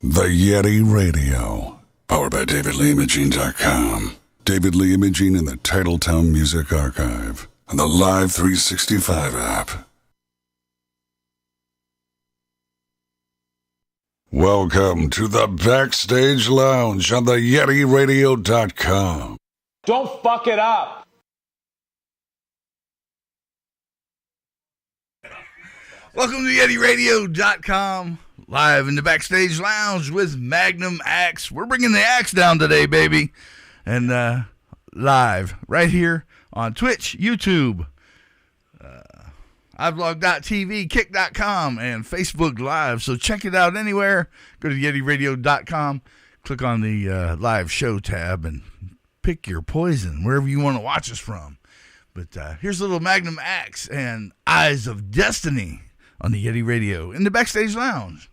The Yeti Radio, powered by DavidLeeImaging.com. David Lee Imaging in the Titletown Music Archive and the Live 365 app. Welcome to the Backstage Lounge on the YetiRadio.com. Don't fuck it up. Welcome to YetiRadio.com. Live in the Backstage Lounge with MAGNUM AXXE. We're bringing the axe down today, baby. And live right here on Twitch, YouTube, iVlog.tv, Kick.com, and Facebook Live. So check it out anywhere. Go to YetiRadio.com, click on the live show tab, and pick your poison wherever you want to watch us from. But here's a little MAGNUM AXXE and Eyes of Destiny on the Yeti Radio in the Backstage Lounge.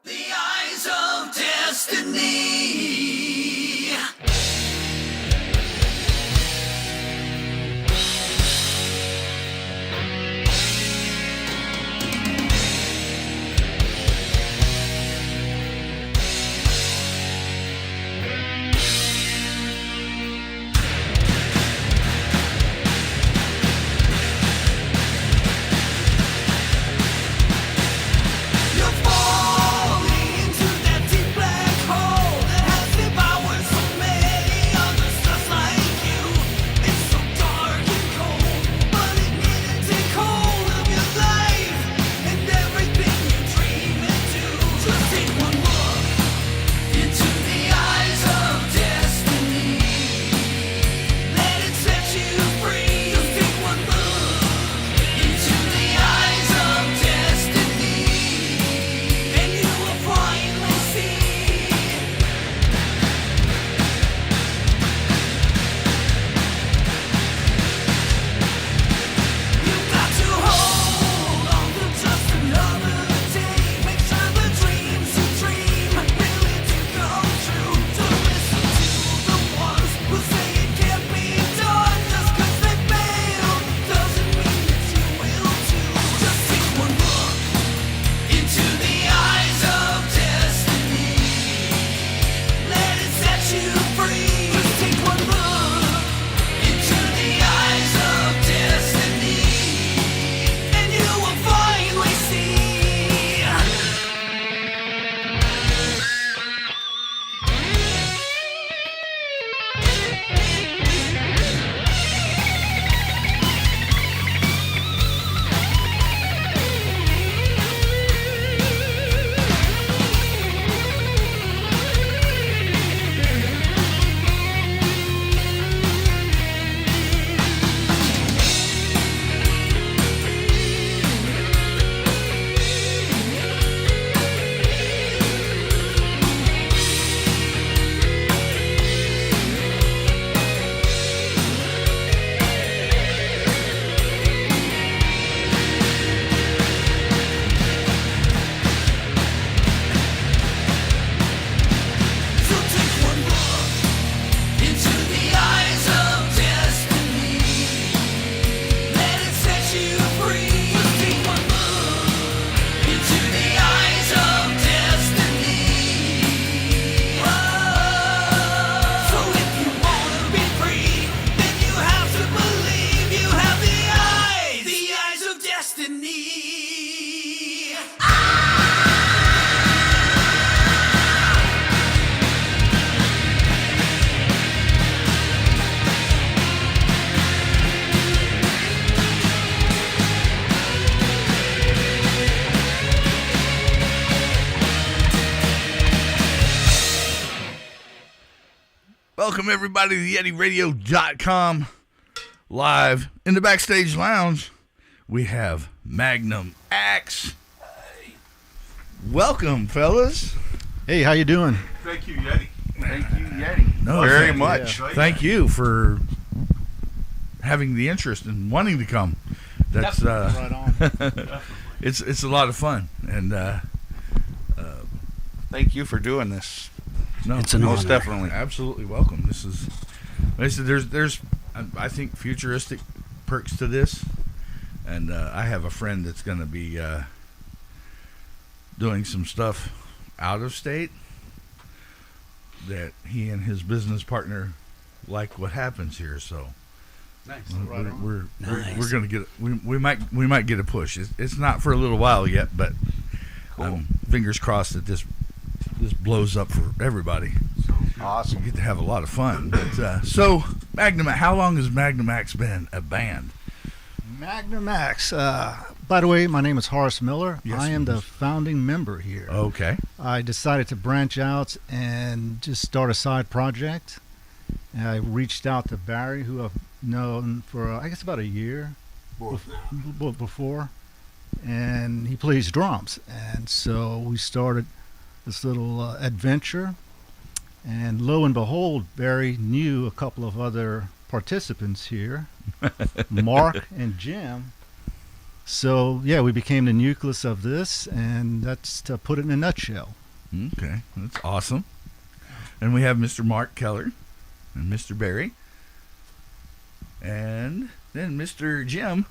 The Eyes of Destiny. Welcome, everybody, to YetiRadio.com. Live in the Backstage Lounge, we have MAGNUM AXXE. Welcome, fellas. Hey, how you doing? Thank you, Yeti. Thank you, Yeti. No, very much. Yeah. Thank you for having the interest and wanting to come. That's right on. it's a lot of fun, and thank you for doing this. No, It's an most honor. definitely, absolutely welcome. This is, like I said, there's I think futuristic perks to this, and I have a friend that's going to be doing some stuff out of state that he and his business partner like what happens here. So Nice. we're Nice. going to get we might get a push. It's not for a little while yet, but fingers crossed that this blows up for everybody. Awesome. We get to have a lot of fun. But, so, how long has Magnum AXXE been a band? Magnum AXXE. By the way, my name is Horace Miller. Yes, I am the yes. founding member here. Okay. I decided to branch out and just start a side project. I reached out to Barry, who I've known for, I guess, about a year before. And he plays drums. And so we started this little adventure. And lo and behold, Barry knew a couple of other participants here, Mark and Jim. So, yeah, we became the nucleus of this, and that's to put it in a nutshell. Okay. That's awesome. And we have Mr. Mark Keller and Mr. Barry. And then Mr. Jim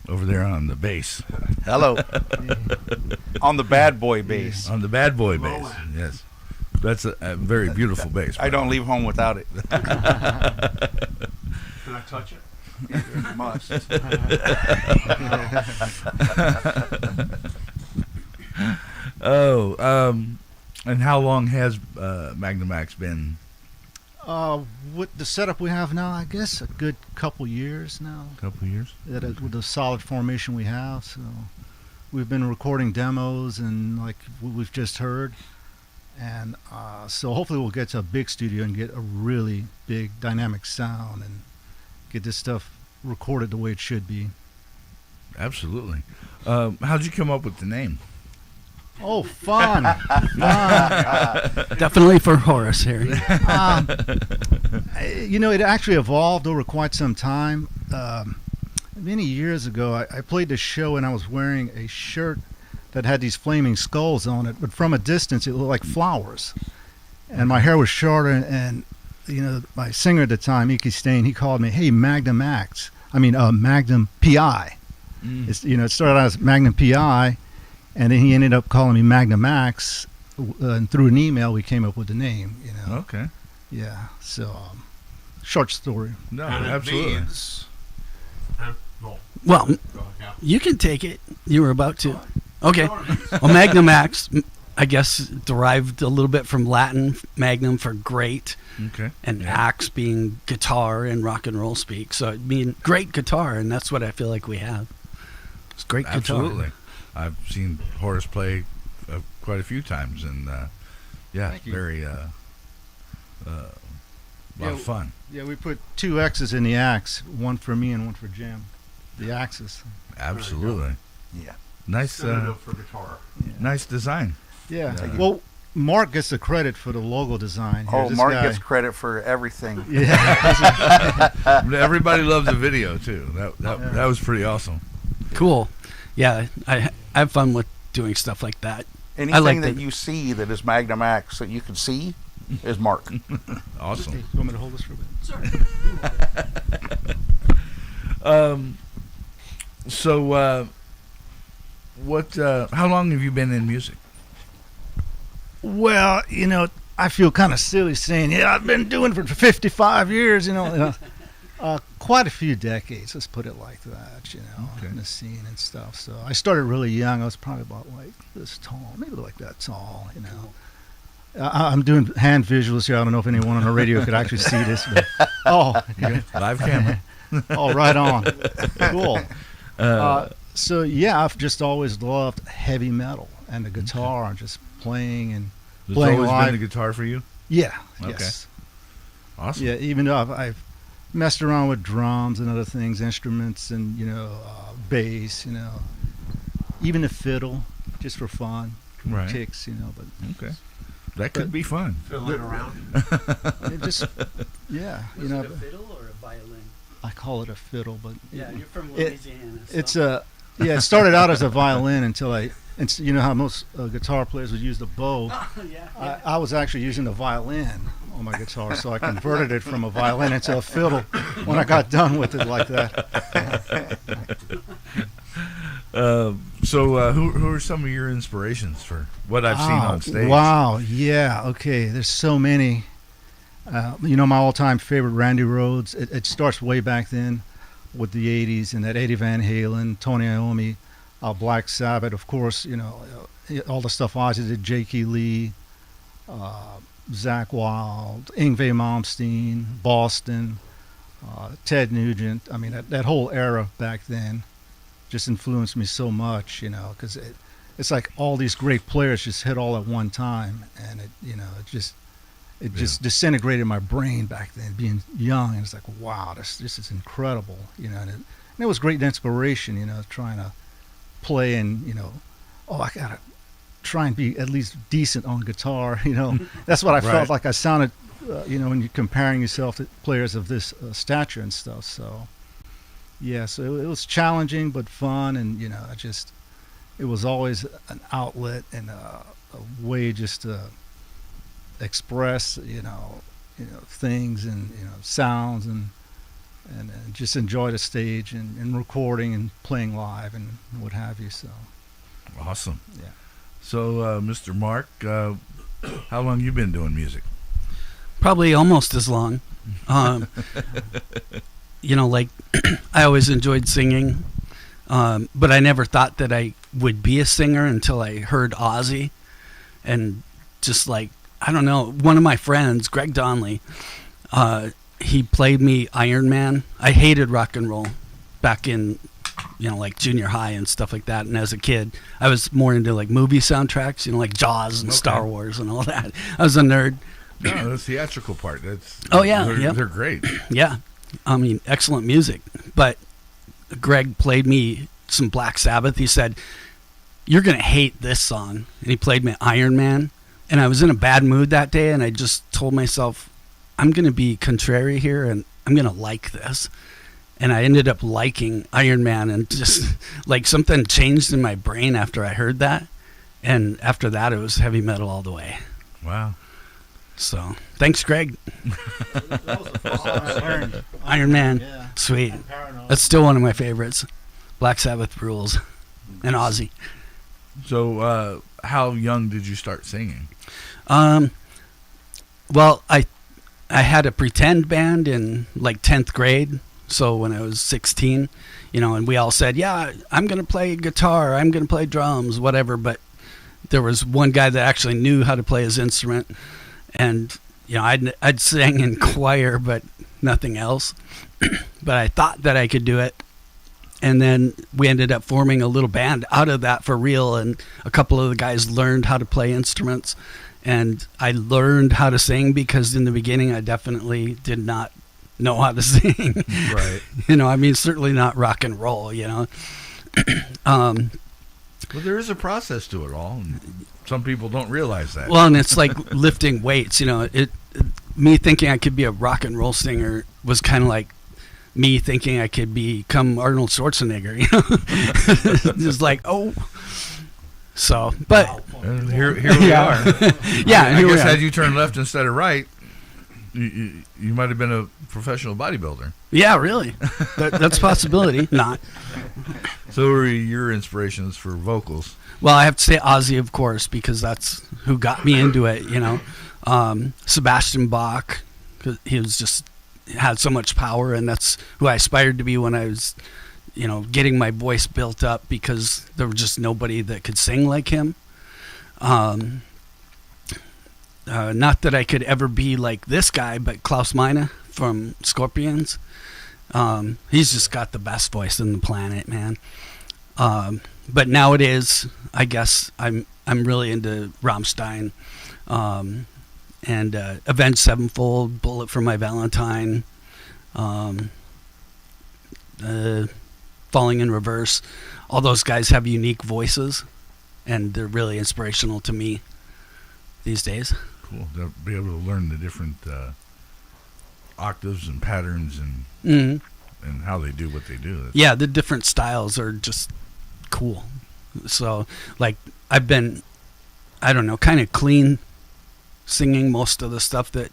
over there on the bass. Hello. On the bad boy bass. On the bad boy bass. Yes. That's a very beautiful bass. I don't leave home without it. Can I touch it? You must. And how long has Magnum AXXE been? With the setup we have now, I guess a good couple years now. A couple of years. With the solid formation we have, so we've been recording demos and like we've just heard, and so hopefully we'll get to a big studio and get a really big dynamic sound and get this stuff recorded the way it should be. Absolutely. How'd you come up with the name? Oh, fun! Definitely for Horace here. It actually evolved over quite some time. Many years ago, I played this show and I was wearing a shirt that had these flaming skulls on it, but from a distance it looked like flowers. And my hair was shorter, and my singer at the time, Iki Stain, he called me, "Hey, Magnum AXXE." Magnum PI. It started out as Magnum PI, and then he ended up calling me Magnum AXXE, and through an email we came up with the name. Okay. Yeah. So, short story. No, And it absolutely. means- well, Well, go ahead, yeah. you can take it. You were about to. Okay. Well, Magnum AXXE, I guess, derived a little bit from Latin, magnum for great, Okay. and Yeah. axe being guitar in rock and roll speak. So it mean great guitar, and that's what I feel like we have. It's great guitar. Absolutely. I've seen Horace play quite a few times, and Thank you. very lot of fun. Yeah, we put two X's in the axe, one for me and one for Jim. The axes. Absolutely. Yeah. Nice, Sedative for guitar. nice design. Yeah. Yeah. Well, Mark gets the credit for the logo design. Here. Oh, This Mark guy- gets credit for everything. Yeah. Everybody loved the video too. That was pretty awesome. Cool. Yeah, I have fun with doing stuff like that. Anything like that the- you see that is Magnum AXXE that you can see is Mark. Awesome. Hey, you want me to hold this for a bit? So, how long have you been in music? Well, I feel kind of silly saying, yeah, I've been doing it for 55 years, quite a few decades, let's put it like that, Okay. in the scene and stuff. So I started really young. I was probably about like this tall, maybe like that tall, I'm doing hand visuals here. I don't know if anyone on the radio could actually see this, but Live camera. oh, right on. Cool. So yeah, I've just always loved heavy metal and the guitar and just playing and It's playing always live. been the guitar for you. Yeah. Okay. Yes. Awesome. Yeah. Even though I've messed around with drums and other things, instruments, and bass. Even the fiddle, just for fun, Right. kicks. But Okay. That could be fun. Fiddling around. it just yeah. fiddle or a violin? I call it a fiddle, but Yeah, you're from Louisiana, it's it started out as a violin until how most guitar players would use the bow. yeah. I was actually using the violin on my guitar, so I converted it from a violin into a fiddle when I got done with it like that. Who are some of your inspirations for what I've seen on stage? Wow, yeah, okay. There's so many. My all-time favorite, Randy Rhoads. It starts way back then with the 80s and that Eddie Van Halen, Tony Iommi, Black Sabbath, of course, all the stuff Ozzy did, J.K. Lee, Zakk Wylde, Yngwie Malmsteen, Boston, Ted Nugent. I mean, that whole era back then just influenced me so much, because it's like all these great players just hit all at one time, and it just disintegrated my brain back then, being young. And it's like, wow, this is incredible, and it was great inspiration, trying to play and, I gotta try and be at least decent on guitar, That's what I felt like I sounded, when you're comparing yourself to players of this stature and stuff. So, yeah, so it was challenging but fun, and, it was always an outlet and a way just to express, things and, sounds and just enjoy the stage and recording and playing live and what have you. So awesome. Yeah. So, Mr. Mark, how long you been doing music? Probably almost as long. Like I always enjoyed singing, but I never thought that I would be a singer until I heard Ozzy, and just like, I don't know, one of my friends, Greg Donnelly, he played me Iron Man. I hated rock and roll back in, like junior high and stuff like that. And as a kid, I was more into like movie soundtracks, like Jaws and Star Wars and all that. I was a nerd. No, the theatrical part. They're great. Yeah. I mean, excellent music. But Greg played me some Black Sabbath. He said, "You're going to hate this song." And he played me Iron Man. And I was in a bad mood that day, and I just told myself, I'm going to be contrary here, and I'm going to like this. And I ended up liking Iron Man, and just like something changed in my brain after I heard that. And after that, it was heavy metal all the way. Wow. So thanks, Greg. Iron Man. Yeah. Sweet. That's still one of my favorites. Black Sabbath rules. And Ozzy. So how young did you start singing? Well, I had a pretend band in like 10th grade. So when I was 16, and we all said, yeah, I'm going to play guitar, I'm going to play drums, whatever. But there was one guy that actually knew how to play his instrument. And, I'd sing in choir, but nothing else. But I thought that I could do it. And then we ended up forming a little band out of that for real. And a couple of the guys learned how to play instruments. And I learned how to sing because in the beginning I definitely did not know how to sing. Right. Certainly not rock and roll, Well, there is a process to it all. And some people don't realize that. Well, and it's like lifting weights, me thinking I could be a rock and roll singer was kind of like me thinking I could become Arnold Schwarzenegger, Just like, oh. So, but and here we are. Yeah, I guess had you turned left instead of right, you might have been a professional bodybuilder. Yeah, really. That's a possibility. Not. So who are your inspirations for vocals? Well, I have to say Ozzy, of course, because that's who got me into it, Sebastian Bach, 'cause he was just had so much power, and that's who I aspired to be when I was, getting my voice built up, because there was just nobody that could sing like him. Not that I could ever be like this guy, but Klaus Meine from Scorpions. He's just got the best voice on the planet, man. But nowadays, I guess I'm really into Rammstein, and Avenged Sevenfold, Bullet for My Valentine, Falling in Reverse. All those guys have unique voices, and they're really inspirational to me these days. Cool. They'll be able to learn the different octaves and patterns and and how they do what they do. Yeah, the different styles are just cool. So, like, I've been, I don't know, kind of clean singing most of the stuff that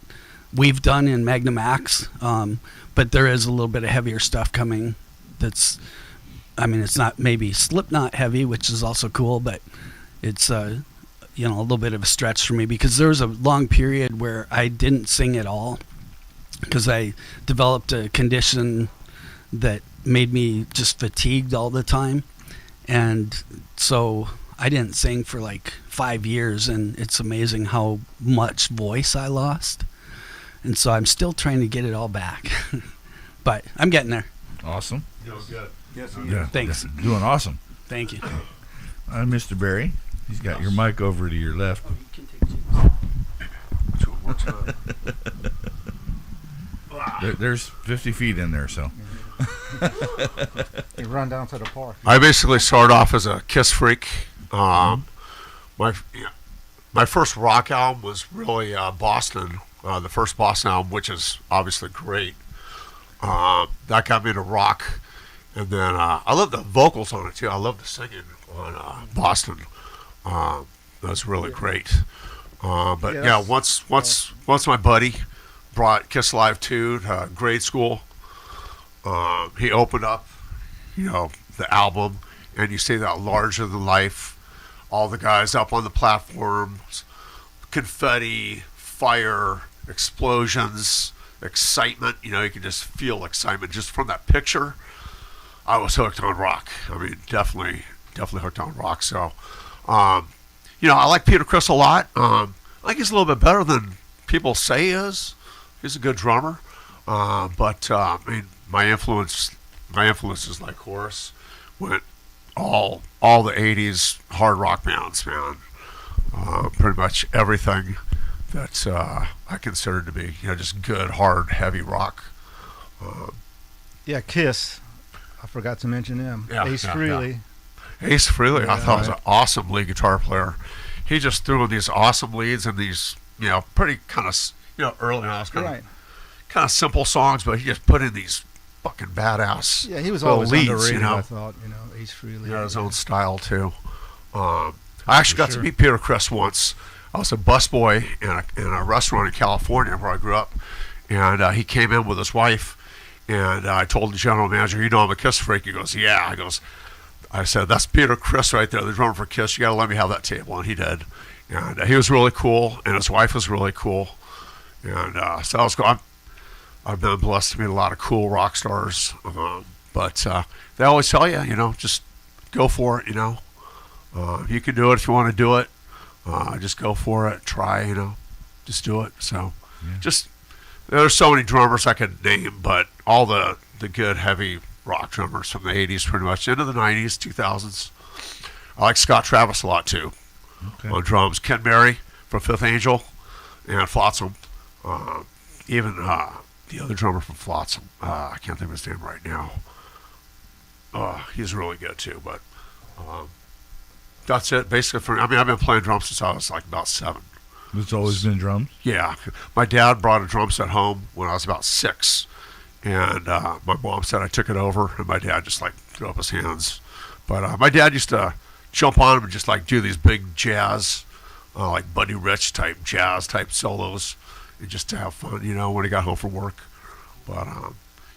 we've done in Magnum Axe, but there is a little bit of heavier stuff coming. It's not maybe Slipknot heavy, which is also cool, but it's a little bit of a stretch for me because there was a long period where I didn't sing at all because I developed a condition that made me just fatigued all the time, and so I didn't sing for like 5 years, and it's amazing how much voice I lost, and so I'm still trying to get it all back, but I'm getting there. Awesome. Doing good. Yes, Yeah, Thanks. doing awesome. Thank you. Mr. Barry, he's got your mic over to your left. There's 50 feet in there, so. You run down to the park. I basically started off as a Kiss freak. My first rock album was really Boston, the first Boston album, which is obviously great. That got me into rock, and then I love the vocals on it too. I love the singing on Boston. That's really great. But yeah, once my buddy brought Kiss Live 2 to grade school, he opened up, the album, and you see that larger than life, all the guys up on the platforms, confetti, fire, explosions, excitement. You can just feel excitement just from that picture. I was hooked on rock. I mean, definitely hooked on rock. So, I like Peter Criss a lot. I think he's a little bit better than people say he is. He's a good drummer. But my influences like Horace went all the 80s hard rock bands, man. Pretty much everything that I considered to be, just good, hard, heavy rock. Yeah, Kiss. I forgot to mention him. Yeah, Ace yeah, Frehley. yeah. Ace Frehley, I thought was right. an awesome lead guitar player. He just threw in these awesome leads and these, pretty kind of, early on, kind of simple songs, but he just put in these fucking badass. Yeah, he was little always leads, underrated, I thought. Ace Frehley. He had his own style too. I actually got to meet Peter Criss once. I was a busboy in a restaurant in California where I grew up, and he came in with his wife, and I told the general manager, I'm a Kiss freak. He goes, yeah. I said, that's Peter Criss right there, the drummer for Kiss. You got to let me have that table, and he did. And he was really cool, and his wife was really cool, and so I was cool. I've been blessed to meet a lot of cool rock stars, but they always tell you, just go for it, you can do it if you want to do it. Just go for it, try, just do it. So there's so many drummers I could name, but all the good heavy rock drummers from the 80s pretty much into the 90s, 2000s. I like Scott Travis a lot too on drums. Ken Mary from Fifth Angel and Flotsam. Even the other drummer from Flotsam, I can't think of his name right now. He's really good too, but that's it basically. I've been playing drums since I was like about 7. It's always been drums? Yeah. My dad brought a drum set home when I was about 6, and my mom said I took it over, and my dad just like threw up his hands. But my dad used to jump on him and just like do these big jazz, like Buddy Rich type jazz type solos, and just to have fun, when he got home from work. But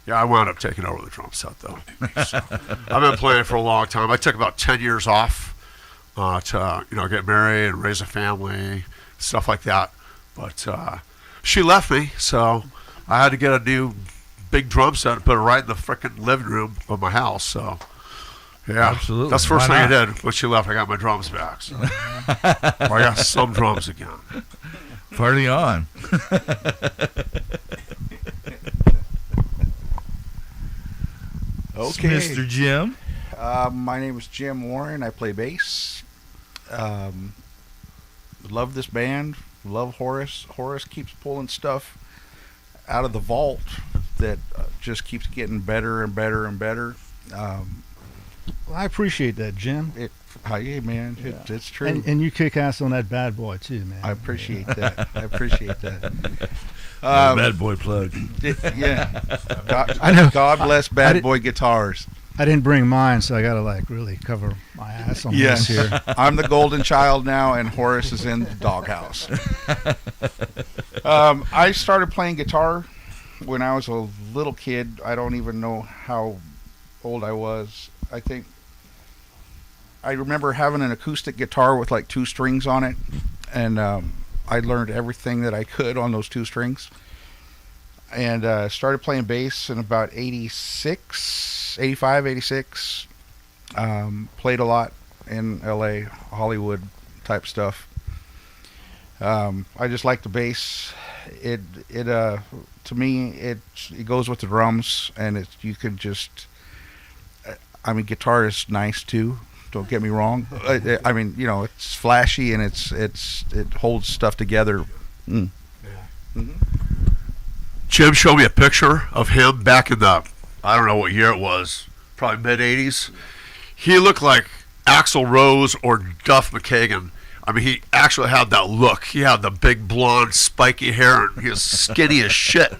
I wound up taking over the drum set though. So, I've been playing for a long time. I took about 10 years off to get married and raise a family, stuff like that. But she left me, so I had to get a new big drum set and put it right in the frickin' living room of my house. So yeah, absolutely. That's the first Why thing not? I did when she left. I got my drums back. So. I got some drums again. Party on. Okay. Mr. Jim. My name is Jim Warren. I play bass. Love this band. Love Horace. Horace keeps pulling stuff out of the vault that just keeps getting better and better and better. Well, I appreciate that, Jim. Hey, man, it's true. And you kick ass on that bad boy too, man. I appreciate that. I appreciate that. Bad boy plug. Yeah. God, I know. God bless Bad Boy Guitars. I didn't bring mine, so I got to really cover my ass on Yes. this here. I'm the golden child now, and Horace is in the doghouse. I started playing guitar when I was a little kid. I don't even know how old I was. I think I remember having an acoustic guitar with like 2 strings on it, and I learned everything that I could on those 2 strings. And started playing bass in about 86, 85, 86. Played a lot in LA, Hollywood type stuff. I just like the bass. It to me it goes with the drums, and you could just. I mean, guitar is nice too. Don't get me wrong. I mean, it's flashy and it holds stuff together. Mm. Yeah. Mm-hmm. Jim showed me a picture of him back in the, I don't know what year it was, probably mid-'80s. He looked like Axl Rose or Duff McKagan. I mean, he actually had that look. He had the big blonde spiky hair, and he was skinny as shit.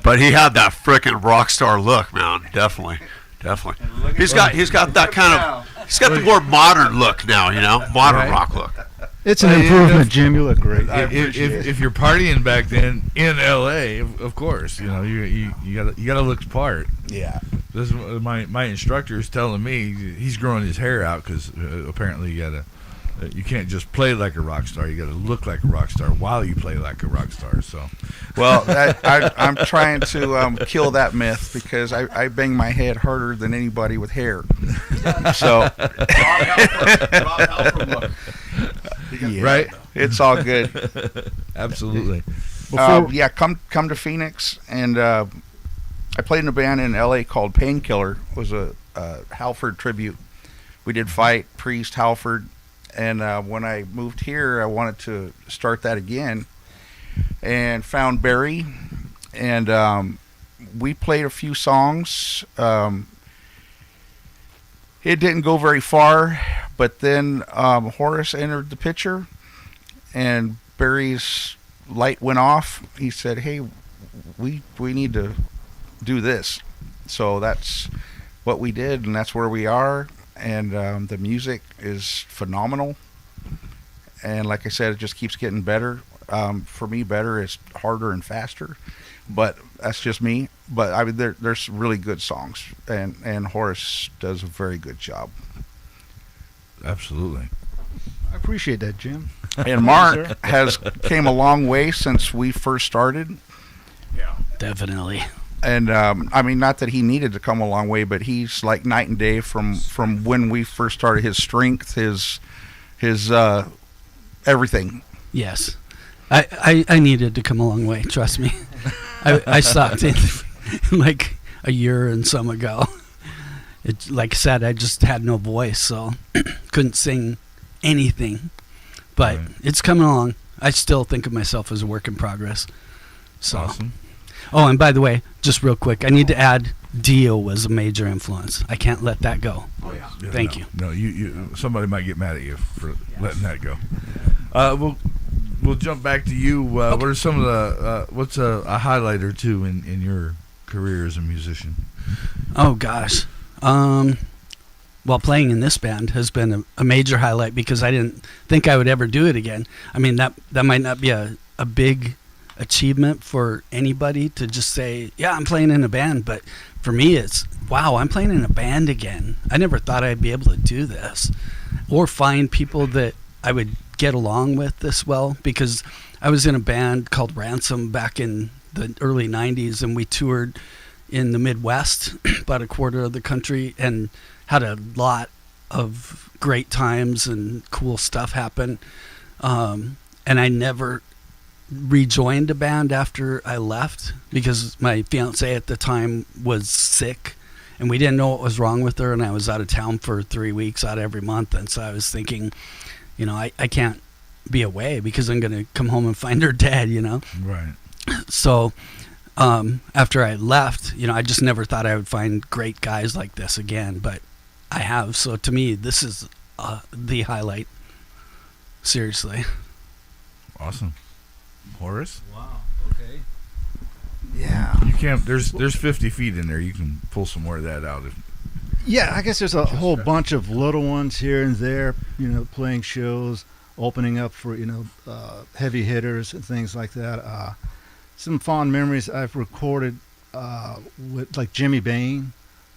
But he had that frickin' rock star look, man. Definitely. He's got that kind of, he's got the more modern look now, modern rock look. It's an improvement, Jim. You look great. If you're partying back then in LA, of course, you gotta look the part. Yeah. This is my instructor is telling me he's growing his hair out because apparently you can't just play like a rock star. You got to look like a rock star while you play like a rock star. So, well, I'm trying to kill that myth because I bang my head harder than anybody with hair. So, yeah, right? It's all good. Absolutely. Yeah, come to Phoenix, and I played in a band in LA called Painkiller. It was a Halford tribute. We did Fight, Priest, Halford. And when I moved here, I wanted to start that again, and found Barry, and we played a few songs. It didn't go very far, but then Horace entered the picture, and Barry's light went off. He said, "Hey, we need to do this." So that's what we did, and that's where we are. And the music is phenomenal, and like I said, it just keeps getting better. For me, better is harder and faster, but that's just me. But I mean, there's really good songs, and Horace does a very good job. Absolutely, I appreciate that, Jim. And Mark came a long way since we first started. Yeah, definitely. And I mean, not that he needed to come a long way, but he's like night and day from when we first started. His strength, his everything. Yes, I needed to come a long way. Trust me, I sucked in like a year and some ago. It, like I said, I just had no voice, so couldn't sing anything. But It's coming along. I still think of myself as a work in progress. So. Awesome. Oh, and by the way, just real quick, I need to add Dio was a major influence. I can't let that go. Oh, yeah. Thank you. No, you somebody might get mad at you for letting that go. We'll jump back to you. What are some of the what's a highlight or two in your career as a musician? Oh gosh. Well, playing in this band has been a major highlight because I didn't think I would ever do it again. I mean, that might not be a big achievement for anybody to just say, yeah, I'm playing in a band, but for me it's, wow, I'm playing in a band again. I never thought I'd be able to do this or find people that I would get along with this well, because I was in a band called Ransom back in the early 90s, and we toured in the Midwest, about a quarter of the country, and had a lot of great times and cool stuff happen. And I never rejoined a band after I left because my fiance at the time was sick and we didn't know what was wrong with her, and I was out of town for 3 weeks out of every month, and so I was thinking, I can't be away because I'm going to come home and find her dead, Right. So after I left, I just never thought I would find great guys like this again, but I have. So to me, this is the highlight. Seriously. Awesome. Horace? Wow. Okay. Yeah. You can't. There's 50 feet in there. You can pull some more of that out. Yeah, I guess there's a whole bunch of little ones here and there, playing shows. opening up for heavy hitters and things like that. Some fond memories I've recorded with like Jimmy Bain,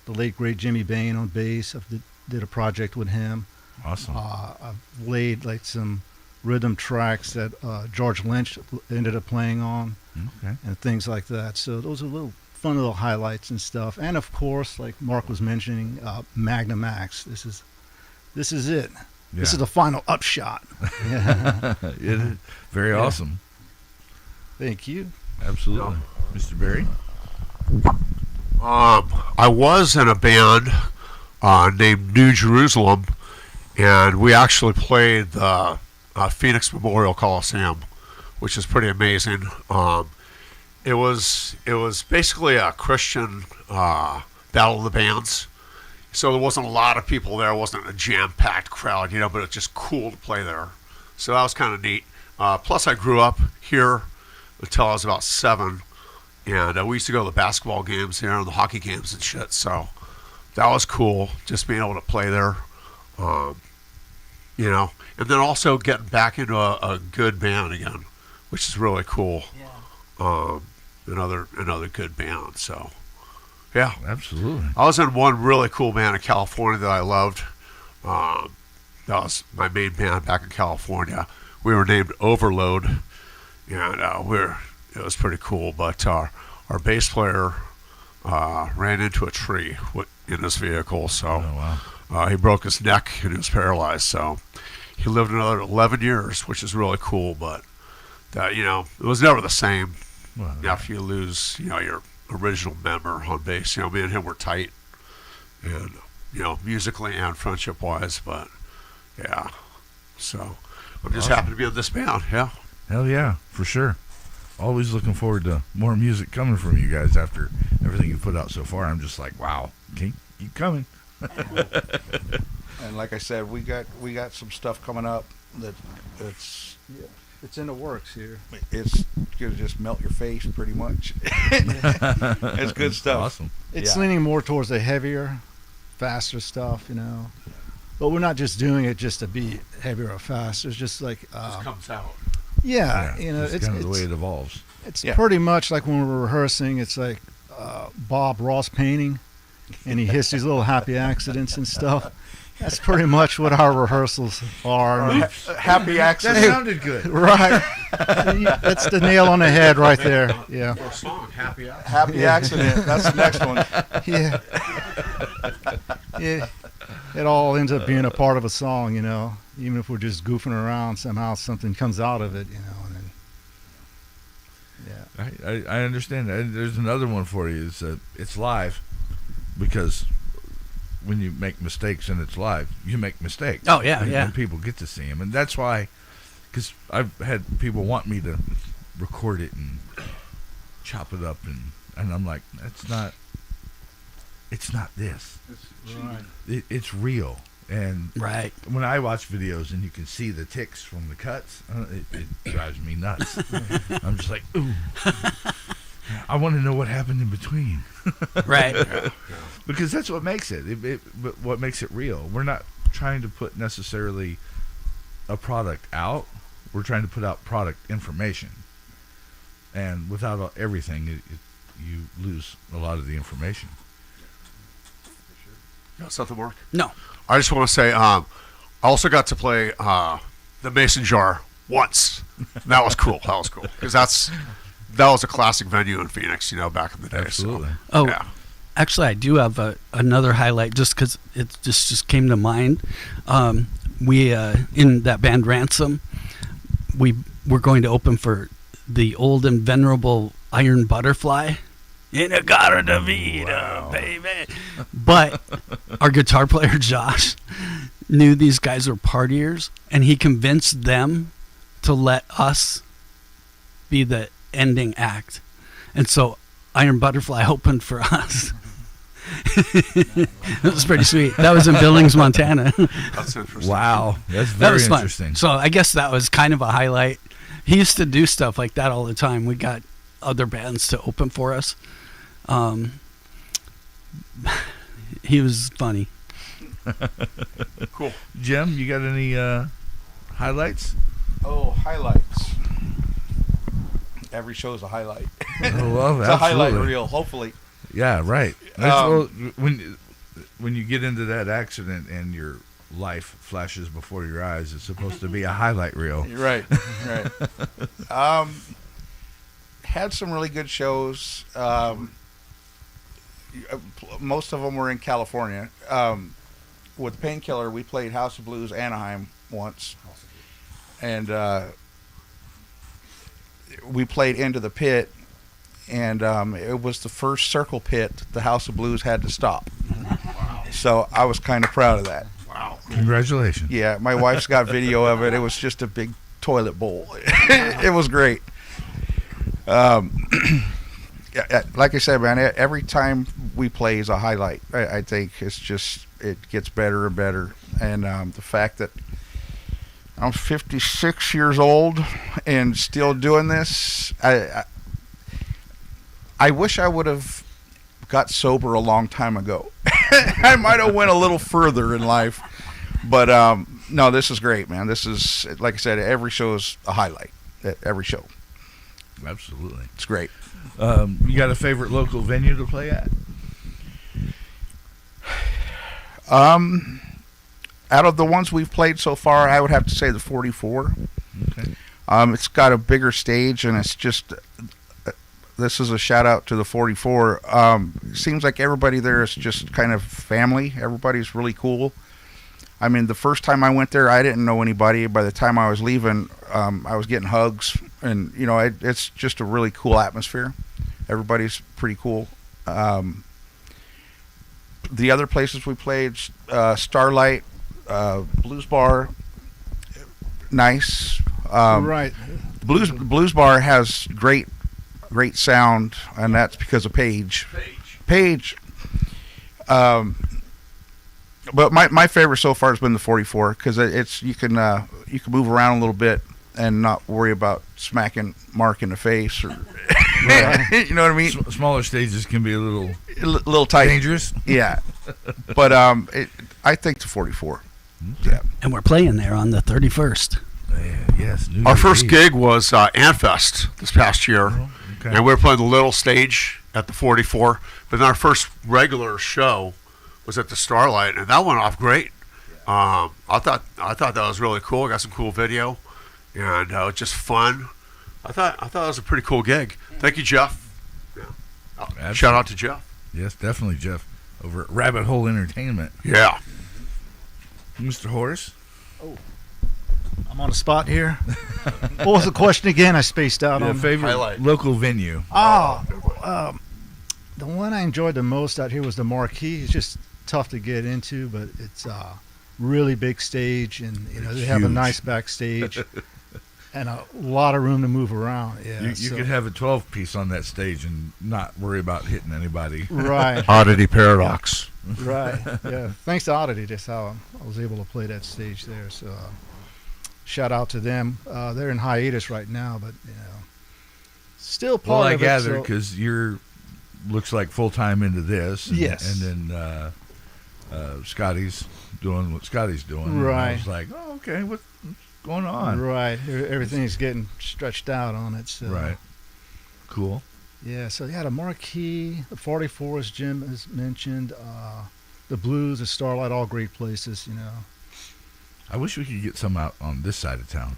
the late great Jimmy Bain on bass. I did a project with him. Awesome. I've laid like some rhythm tracks that George Lynch ended up playing on, and things like that. So those are fun little highlights and stuff. And of course, like Mark was mentioning, Magnum AXXE. This is it. Yeah. This is the final upshot. It is very awesome. Thank you. Absolutely. Mr. Barry? I was in a band named New Jerusalem, and we actually played the Phoenix Memorial Coliseum, which is pretty amazing. It was basically a Christian battle of the bands, so there wasn't a lot of people there. It wasn't a jam-packed crowd, but it's just cool to play there. So that was kind of neat. Plus, I grew up here until I was about 7, and we used to go to the basketball games here and the hockey games and shit. So that was cool, just being able to play there. And then also getting back into a good band again, which is really cool. Yeah. Another good band. So, yeah, absolutely. I was in one really cool band in California that I loved. That was my main band back in California. We were named Overload, and it was pretty cool. But our bass player ran into a tree in his vehicle, so he broke his neck and he was paralyzed. So he lived another 11 years, which is really cool. But that it was never the same after you lose your original member on bass. Me and him were tight, and musically and friendship wise. But yeah, so I'm just happy to be in this band. Yeah. Hell yeah, for sure. Always looking forward to more music coming from you guys after everything you put out so far. I'm just like, wow, keep coming. And like I said, we got some stuff coming up it's in the works here. It's gonna just melt your face pretty much. It's good stuff. Awesome. It's leaning more towards the heavier, faster stuff, But we're not just doing it just to be heavier or faster. It's just like It just comes out. Yeah, it's kind of the way it evolves. It's pretty much like when we're rehearsing. It's like Bob Ross painting, and he hits these little happy accidents and stuff. That's pretty much what our rehearsals are. Happy accident. That sounded good. Right. That's the nail on the head right there. Yeah. For a song, Happy Accident. Happy accident. That's the next one. Yeah. Yeah. It all ends up being a part of a song, Even if we're just goofing around, somehow something comes out of it, And then, I understand that. There's another one for you. It's live, because when you make mistakes and it's live, you make mistakes. Oh, yeah, and people get to see them. And that's why, because I've had people want me to record it and chop it up, and I'm like, it's not this. It's real. And when I watch videos and you can see the ticks from the cuts, it drives me nuts. I'm just like, ooh. I want to know what happened in between. Right. Because that's what makes it. But what makes it real. We're not trying to put necessarily a product out. We're trying to put out product information. And without everything, you lose a lot of the information. You got something, Mark? No. I just want to say, I also got to play the Mason Jar once. That was cool. Because that was a classic venue in Phoenix, back in the day. Absolutely. So, actually, I do have another highlight just because it just came to mind. We in that band Ransom, we were going to open for the old and venerable Iron Butterfly. Inagara Davida, baby. But our guitar player, Josh, knew these guys were partiers, and he convinced them to let us be the ending act. And so Iron Butterfly opened for us. It was pretty sweet. That was in Billings, Montana. That's interesting. Wow. That's very interesting. Fun. So I guess that was kind of a highlight. He used to do stuff like that all the time. We got other bands to open for us. He was funny. Cool. Jim, you got any highlights? Oh, highlights. Every show is a highlight. Oh, well, It's a highlight absolutely. reel, hopefully. Yeah, right. Well, when you get into that accident and your life flashes before your eyes, it's supposed to be a highlight reel. Right, right. Had some really good shows. Most of them were in California. With Painkiller, we played House of Blues Anaheim once, and we played Into the Pit, and it was the first circle pit the House of Blues had to stop. Wow. So I was kind of proud of that. Wow. Congratulations. Yeah, my wife's got video of it. It was just a big toilet bowl. It was great. Yeah, like I said, man, every time we play is a highlight. I think it's just, it gets better and better. And the fact that I'm 56 years old and still doing this, I wish I would have got sober a long time ago. I might have went a little further in life. But no, this is great, man. This is, like I said, every show is a highlight. Every show. Absolutely. It's great. You got a favorite local venue to play at? Out of the ones we've played so far, I would have to say the 44. Okay. It's got a bigger stage, and it's just, this is a shout out to the 44. It seems like everybody there is just kind of family. Everybody's really cool. I mean, the first time I went there, I didn't know anybody. By the time I was leaving, I was getting hugs, and you know, it's just a really cool atmosphere. Everybody's pretty cool. The other places we played, Starlight, Blues Bar, nice. Right. Blues Bar has great sound, and that's because of Paige. But my favorite so far has been the 44, because it's you can move around a little bit and not worry about smacking Mark in the face, or you know what I mean. Smaller stages can be a little tight, dangerous. Yeah, but I think the 44. Yeah, And we're playing there on the 31st. Yes. New Our Year's first Eve. gig was Antfest this past year, Okay. and we were playing the little stage at the 44. But then our first regular show was at the Starlight, and that went off great. I thought that was really cool. I got some cool video, and it was just fun. I thought it was a pretty cool gig. Thank you, Jeff. Yeah. Shout out to Jeff. Yes, definitely, Jeff, over at Rabbit Hole Entertainment. Yeah. Mr. Horace? I'm on the spot here. What was the question again? I spaced out Yeah, on. favorite highlight. local venue. The one I enjoyed the most out here was the Marquee. It's just tough to get into, but it's a really big stage, and you know they have a Huge. nice backstage and a lot of room to move around. Yeah, You could have a 12-piece on that stage and not worry about hitting anybody. right, Oddity Paradox. right. Yeah, thanks to Oddity, that's how I was able to play that stage there. So, shout out to them. They're in hiatus right now, but you know, still part Well, I of it. gather so- because you're looks like full-time into this. And, Yes. And then Scotty's doing what Scotty's doing. And I Right. was like, oh, okay, what's going on? Right, everything's getting stretched out on it. So. Right. Cool. Yeah, so you had a Marquee, the 44, as Jim has mentioned, the Blues, the Starlight, all great places, you know. I wish we could get some out on this side of town.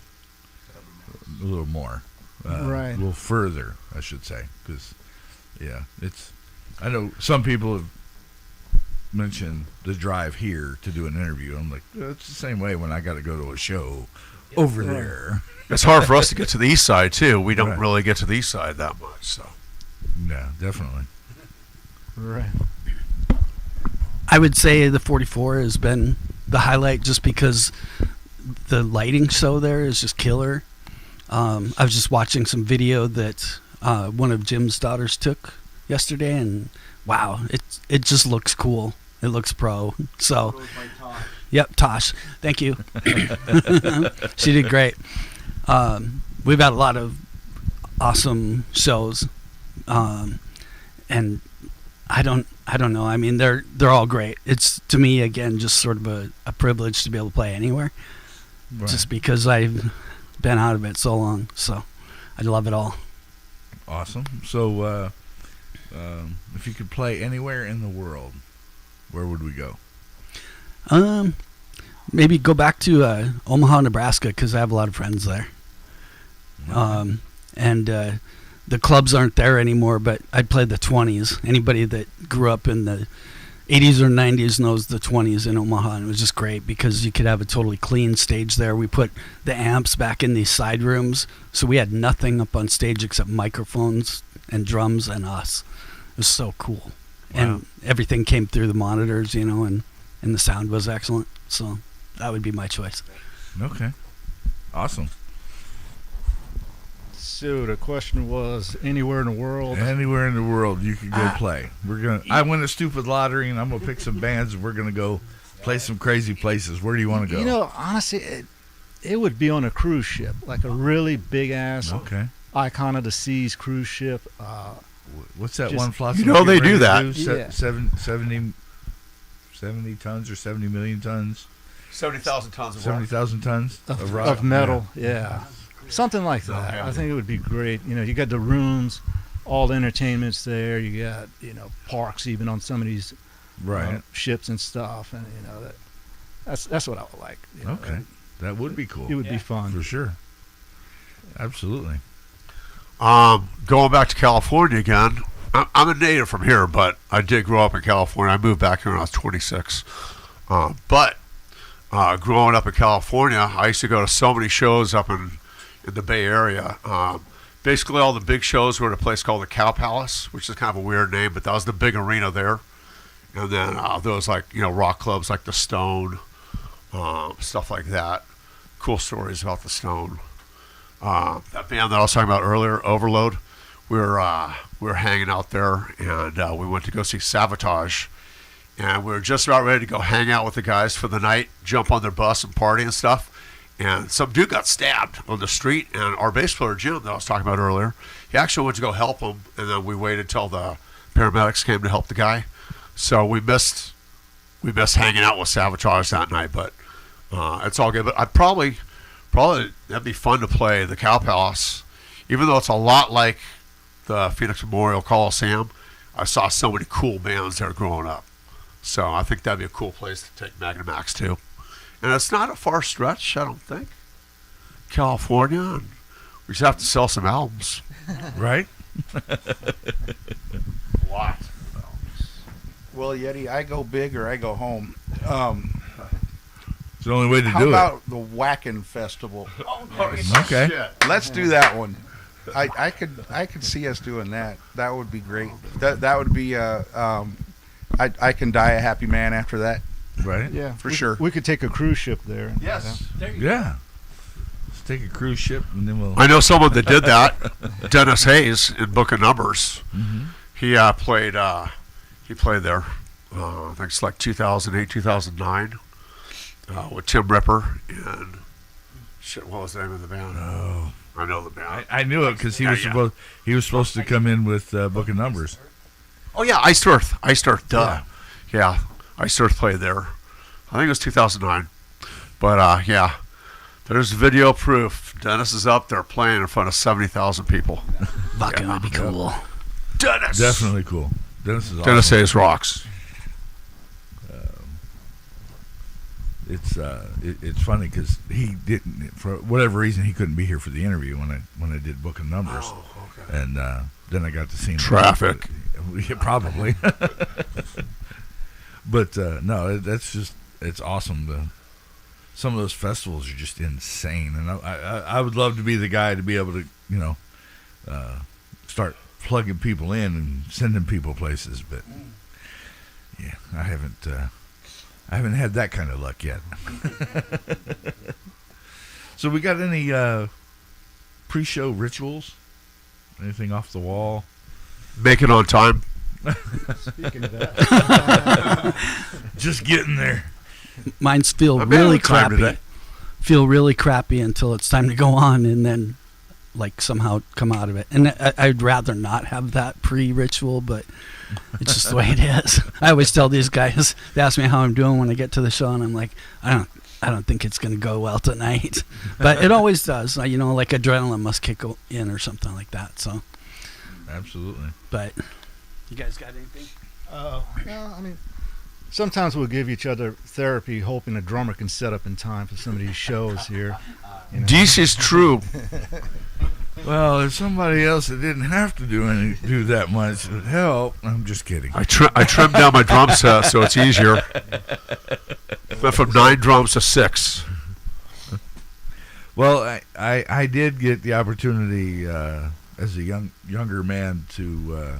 A little more. Right. A little further, I should say. Because, yeah, I know some people have mentioned the drive here to do an interview. I'm like, it's the same way when I got to go to a show over Right. there. It's hard for us to get to the east side, too. We don't Right. really get to the east side that much, so. Yeah, definitely. Right. I would say the 44 has been the highlight just because the lighting show there is just killer. I was just watching some video that one of Jim's daughters took yesterday, and wow, it just looks cool. It looks pro. So, yep, Tosh, thank you. She did great. We've had a lot of awesome shows, and I don't know. I mean, they're all great. It's, to me, again, just sort of a privilege to be able to play anywhere. Right. just because I've been out of it so long. So I love it all. Awesome. So, if you could play anywhere in the world, where would we go? Maybe go back to Omaha, Nebraska, because I have a lot of friends there. And the clubs aren't there anymore, but I played the 20s. Anybody that grew up in the 80s or 90s knows the 20s in Omaha, and it was just great because you could have a totally clean stage there. We put the amps back in these side rooms, so we had nothing up on stage except microphones and drums and us. It was so cool. Wow. And everything came through the monitors, and the sound was excellent. So that would be my choice. Okay. Awesome. So the question was anywhere in the world. Anywhere in the world you could go play. I win a stupid lottery, and I'm gonna pick some bands, and we're gonna go play some crazy places. Where do you want to go? Honestly, it would be on a cruise ship, like a really big ass Okay. Icon of the Seas cruise ship. What's that Just- one philosophy? You know they do that. Yeah. 70 tons or 70 million tons? 70,000 tons of 70,000 tons of rock? Of metal, yeah. Something like that. yeah. I think it would be great. You got the rooms, all the entertainment's there. You got, parks even on some of these Right. ships and stuff, and that's what I would like. Okay. That would be cool. It would be fun. For sure. Absolutely. Going back to California again. I'm a native from here, but I did grow up in California. I moved back here when I was 26. But growing up in California, I used to go to so many shows up in the Bay Area. Basically, all the big shows were at a place called the Cow Palace, which is kind of a weird name, but that was the big arena there. And then those rock clubs like the Stone, stuff like that. Cool stories about the Stone. That band that I was talking about earlier, Overload, we were hanging out there, and we went to go see Savatage, and we were just about ready to go hang out with the guys for the night, jump on their bus and party and stuff. And some dude got stabbed on the street, and our bass player Jim that I was talking about earlier, he actually went to go help him, and then we waited till the paramedics came to help the guy. So we missed hanging out with Savatage that night, but it's all good. But I'd probably that'd be fun to play the Cow Palace, even though it's a lot like the Phoenix Memorial Coliseum. I saw so many cool bands there growing up, so I think that'd be a cool place to take Magnum Axe to. And it's not a far stretch, I don't think. California, and we just have to sell some albums. Right? A lot. Well, Yeti, I go big or I go home. It's the only way to How do about the Whackin' Festival? Okay. Shit. Let's do that one. I could see us doing that. That would be great. That would be I can die a happy man after that. it. Right? Yeah, For sure. We could take a cruise ship there. Yes. Yeah. Let's take a cruise ship, and then we'll... I know someone that did that. Dennis Hayes in Book of Numbers. Mhm. He played there. I think it's like 2008, 2009, with Tim Ripper and shit. What was the name of the band? Oh. I know the band. I knew it because he was Yeah. supposed to come in with Book of Numbers. Oh yeah, Iced Earth. Duh. Yeah, Iced Earth played there. I think it was 2009. But yeah, there's video proof. Dennis is up there playing in front of 70,000 people. Fucking would be cool. Dennis. Definitely cool. Dennis is awesome. Dennis Hayes rocks. It's funny because he didn't, for whatever reason, he couldn't be here for the interview when I did Book of Numbers, and then I got to see him. Traffic. Yeah, probably. But no, it's awesome. Some of those festivals are just insane, and I would love to be the guy to be able to start plugging people in and sending people places, but yeah, I haven't had that kind of luck yet. So we got any pre-show rituals? Anything off the wall? Make it on time. Speaking of that, Just getting there. Mine's feel I made it really on time crappy. today. Feel really crappy until it's time to go on, and then like somehow come out of it. And I'd rather not have that pre-ritual, but it's just the way it is. I always tell these guys, they ask me how I'm doing when I get to the show, and I'm like, I don't think it's going to go well tonight. But it always does. Like adrenaline must kick in or something like that. So, absolutely. But you guys got anything? Well, I mean, sometimes we'll give each other therapy, hoping a drummer can set up in time for some of these shows here. This is true. Well, there's somebody else that didn't have to do that much would help. I'm just kidding. I trimmed down my drum set so it's easier. Went from 9 drums to 6. Well, I did get the opportunity as a younger man to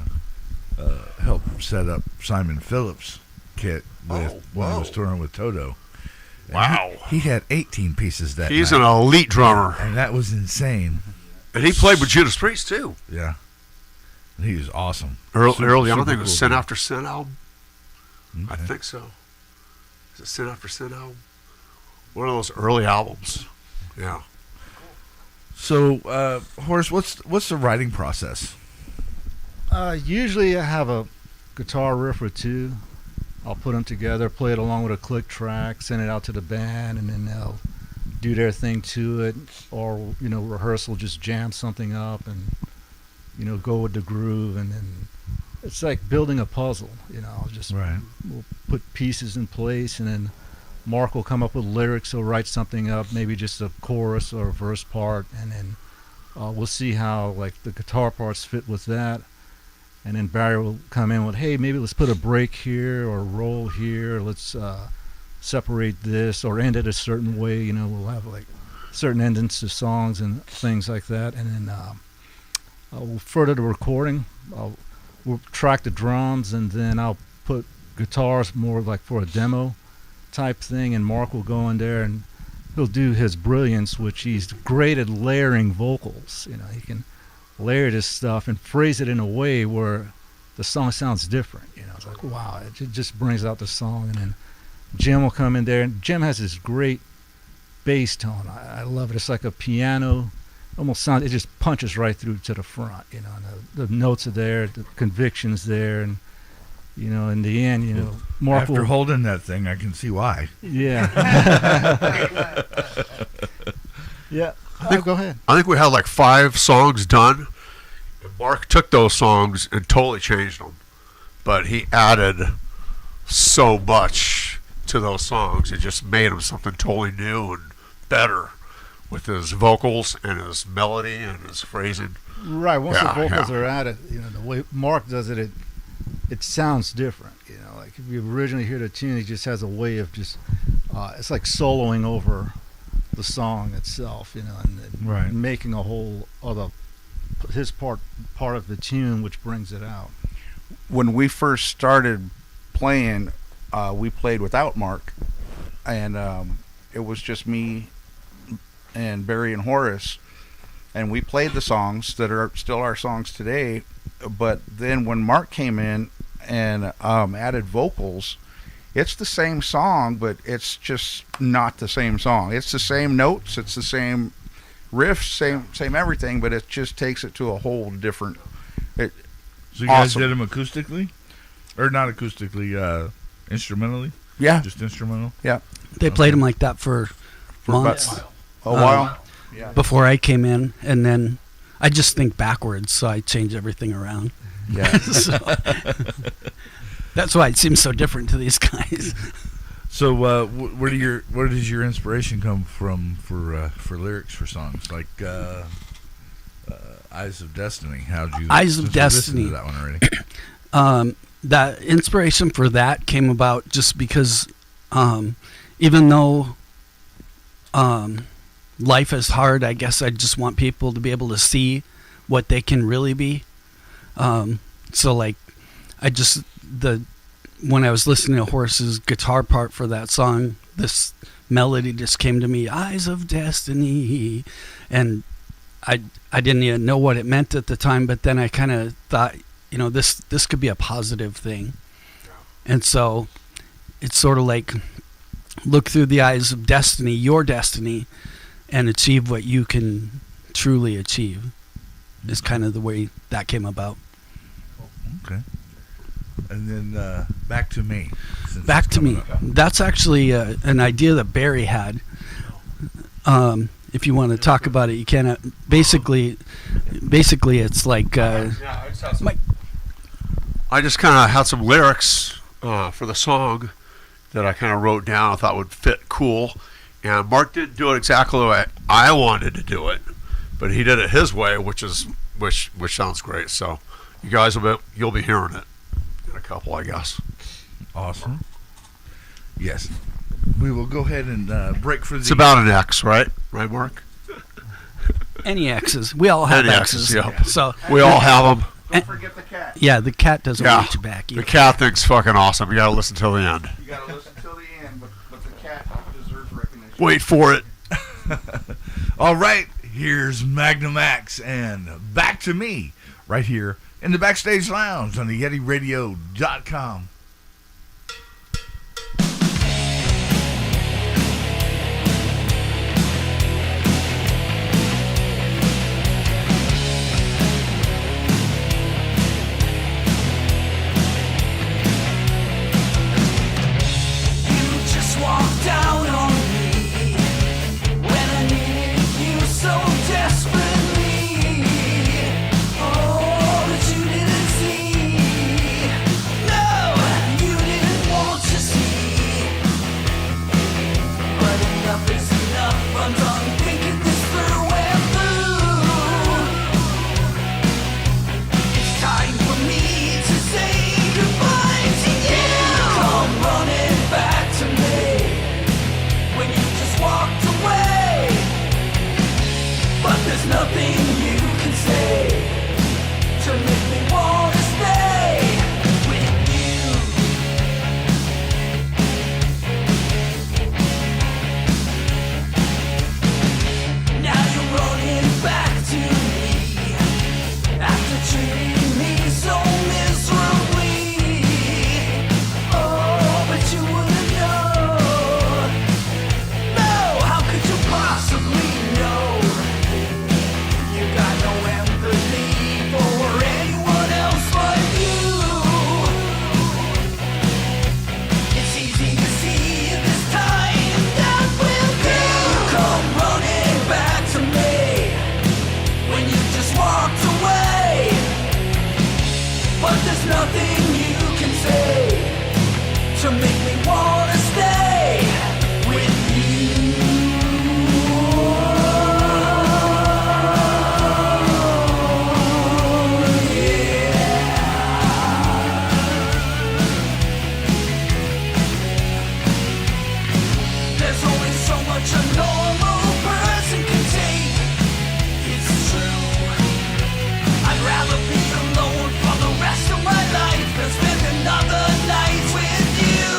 help set up Simon Phillips' kit when I was touring with Toto. And Wow. He had 18 pieces that He's night. an elite drummer. And that was insane. And he played with Judas Priest, too. Yeah. He was awesome. Early on, I super think it was cool Sin dude. After Sin album. I Okay. think so. Is it Sin After Sin album? One of those early albums. Yeah. So, Horace, what's the writing process? Usually I have a guitar riff or two. I'll put them together, play it along with a click track, send it out to the band, and then they'll do their thing to it, or rehearsal, just jam something up and go with the groove, and then it's like building a puzzle. Just Right. we'll put pieces in place, and then Mark will come up with lyrics. He'll write something up, maybe just a chorus or a verse part, and then we'll see how the guitar parts fit with that. And then Barry will come in with, hey, maybe let's put a break here or a roll here. Let's separate this or end it a certain way. We'll have certain endings to songs and things like that. And then we'll further the recording. We'll track the drums, and then I'll put guitars more for a demo type thing. And Mark will go in there and he'll do his brilliance, which he's great at layering vocals. He can layer this stuff and phrase it in a way where the song sounds different. It's like, wow, it just brings out the song. And then Jim will come in there, and Jim has this great bass tone. I love it. It's like a piano, almost sound. It just punches right through to the front. And the notes are there, the conviction's there, and in the end, Mark After will, holding that thing, I can see why. yeah, yeah. Go ahead. I think we had 5 songs done. And Mark took those songs and totally changed them. But he added so much to those songs. It just made them something totally new and better with his vocals and his melody and his phrasing. Right. Once Yeah, the vocals yeah. are at it, the way Mark does it, it sounds different. If you originally hear the tune, he just has a way of just, it's like soloing over the song itself, and Right. making a whole other, his part of the tune, which brings it out. When we first started playing, we played without Mark, and it was just me and Barry and Horace, and we played the songs that are still our songs today. But then when Mark came in and added vocals, it's the same song, but it's just not the same song. It's the same notes, it's the same riffs, same everything, but it just takes it to a whole different. So you guys Awesome. did them acoustically? Or not acoustically, instrumentally? Yeah, Just instrumental? yeah, They played them like that for months a while. Yeah, before I came in, and then I just think backwards, so I change everything around. yeah. So, that's why it seems so different to these guys. So where does your inspiration come from for lyrics for songs? Like Eyes of Destiny. How'd you Eyes of since we listened Destiny. to that one already? That inspiration for that came about just because even though life is hard, I guess I just want people to be able to see what they can really be. So when I was listening to Horace's guitar part for that song, this melody just came to me, Eyes of Destiny, and I didn't even know what it meant at the time, but then I kind of thought, this could be a positive thing. And so it's sort of like look through the eyes of destiny, your destiny, and achieve what you can truly achieve is kind of the way that came about. Okay. And then Back to Me. Back to Me. That's actually an idea that Barry had. If you want to talk about it, you can. Basically, it's like. I just kind of had some lyrics for the song that I kind of wrote down. I thought would fit cool, and Mark didn't do it exactly the way I wanted to do it, but he did it his way, which sounds great. So, you guys you'll be hearing it in a couple, I guess. Awesome. Yes. We will go ahead and break for the... It's about an X, right? Right, Mark? Any X's. We all have X's. Yeah. So we all have them. Don't forget the cat. Yeah, the cat doesn't reach you back either. The cat thing's fucking awesome. You got to listen till the end. You got to listen till the end, but the cat deserves recognition. Wait for it. All right, here's Magnum Axe and Back to Me right here in the Backstage Lounge on the YetiRadio.com. Walk down on me when I needed you so desperately. Oh, but you didn't see. No, you didn't want to see. But enough is enough. I'm done thinking this through and through. It's time for me to say goodbye to you. Come running back to me. Walked away, but there's nothing you can say to make me want to stay with you. Now you're running back to me after treating me so miserably. Oh, but you wouldn't know. Possibly no. You got no empathy for anyone else but you. It's easy to see this time that will do. Come running back to me when you just walked away. But there's nothing you can say to make me wanna stay with you. A normal person can take. It's true. I'd rather be alone for the rest of my life than spend another night with you.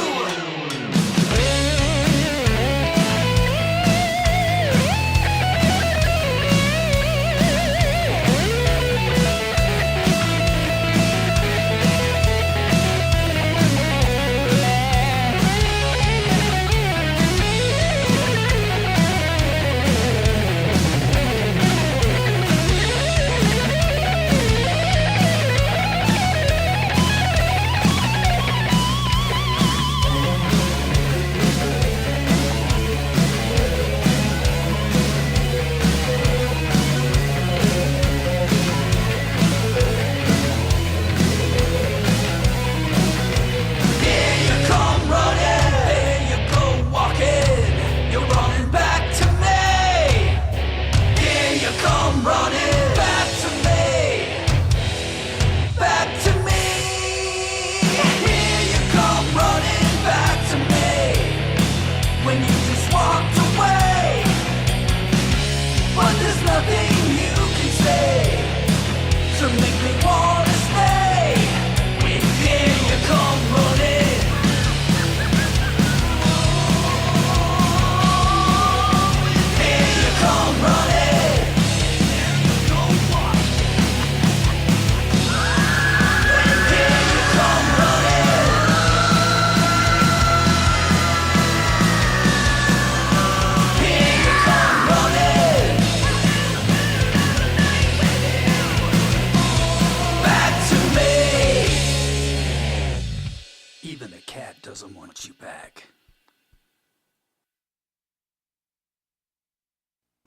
doesn't want you back.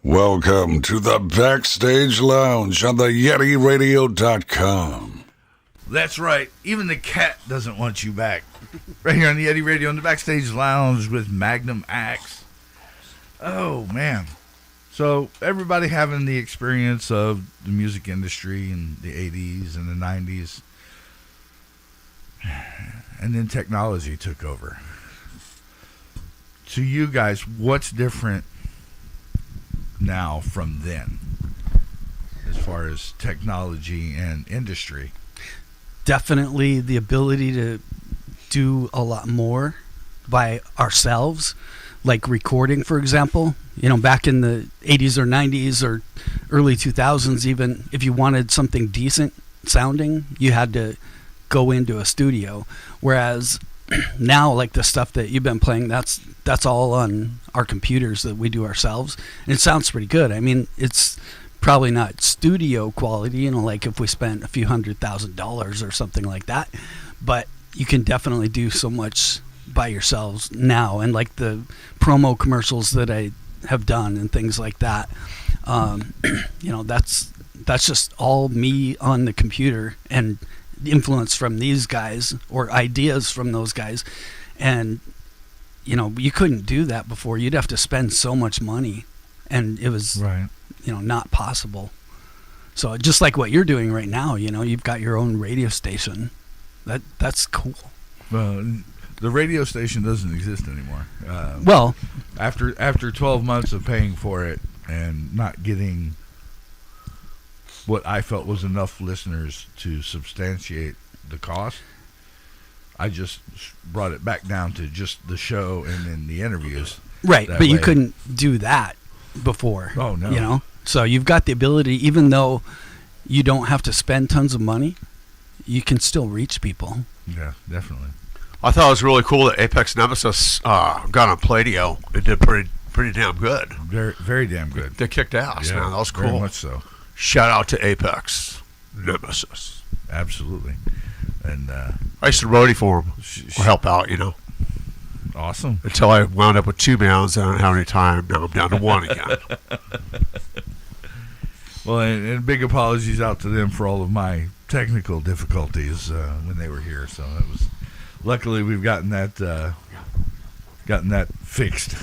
Welcome to the Backstage Lounge on the YetiRadio.com. That's right. Even the cat doesn't want you back. Right here on the Yeti Radio in the Backstage Lounge with Magnum Axe. Oh, man. So everybody having the experience of the music industry in the 80s and the 90s. And then technology took over. To you guys, what's different now from then as far as technology and industry? Definitely the ability to do a lot more by ourselves, like recording, for example. You know, back in the 80s or 90s or early 2000s, even if you wanted something decent sounding, you had to go into a studio. Whereas now, like the stuff that you've been playing, that's all on our computers that we do ourselves, and it sounds pretty good. I mean, it's probably not studio quality, you know, like if we spent a few $100,000 or something like that, but you can definitely do so much by yourselves now. And like the promo commercials that I have done and things like that, you know, that's just all me on the computer and influence from these guys or ideas from those guys. And you know, you couldn't do that before. You'd have to spend so much money, and it was right, you know, not possible. So just like what you're doing right now, you know, you've got your own radio station. That's cool. The radio station doesn't exist anymore. Well, after 12 months of paying for it and not getting what I felt was enough listeners to substantiate the cost, I just brought it back down to just the show and then the interviews. Right, but you couldn't do that before. Oh, no. You know? So you've got the ability, even though you don't have to spend tons of money, you can still reach people. Yeah, definitely. I thought it was really cool that Apex Nemesis got on Pladio. It did pretty damn good. Very, very damn good. They kicked ass, Yeah, man. That was very cool. much so. Shout out to Apex Nemesis. Absolutely. And I used to roadie for him or help out, you know. Awesome. Until I wound up with 2 bands and I don't have any time. Now I'm down to 1 again. Well, and big apologies out to them for all of my technical difficulties when they were here. So that was, luckily we've gotten that fixed.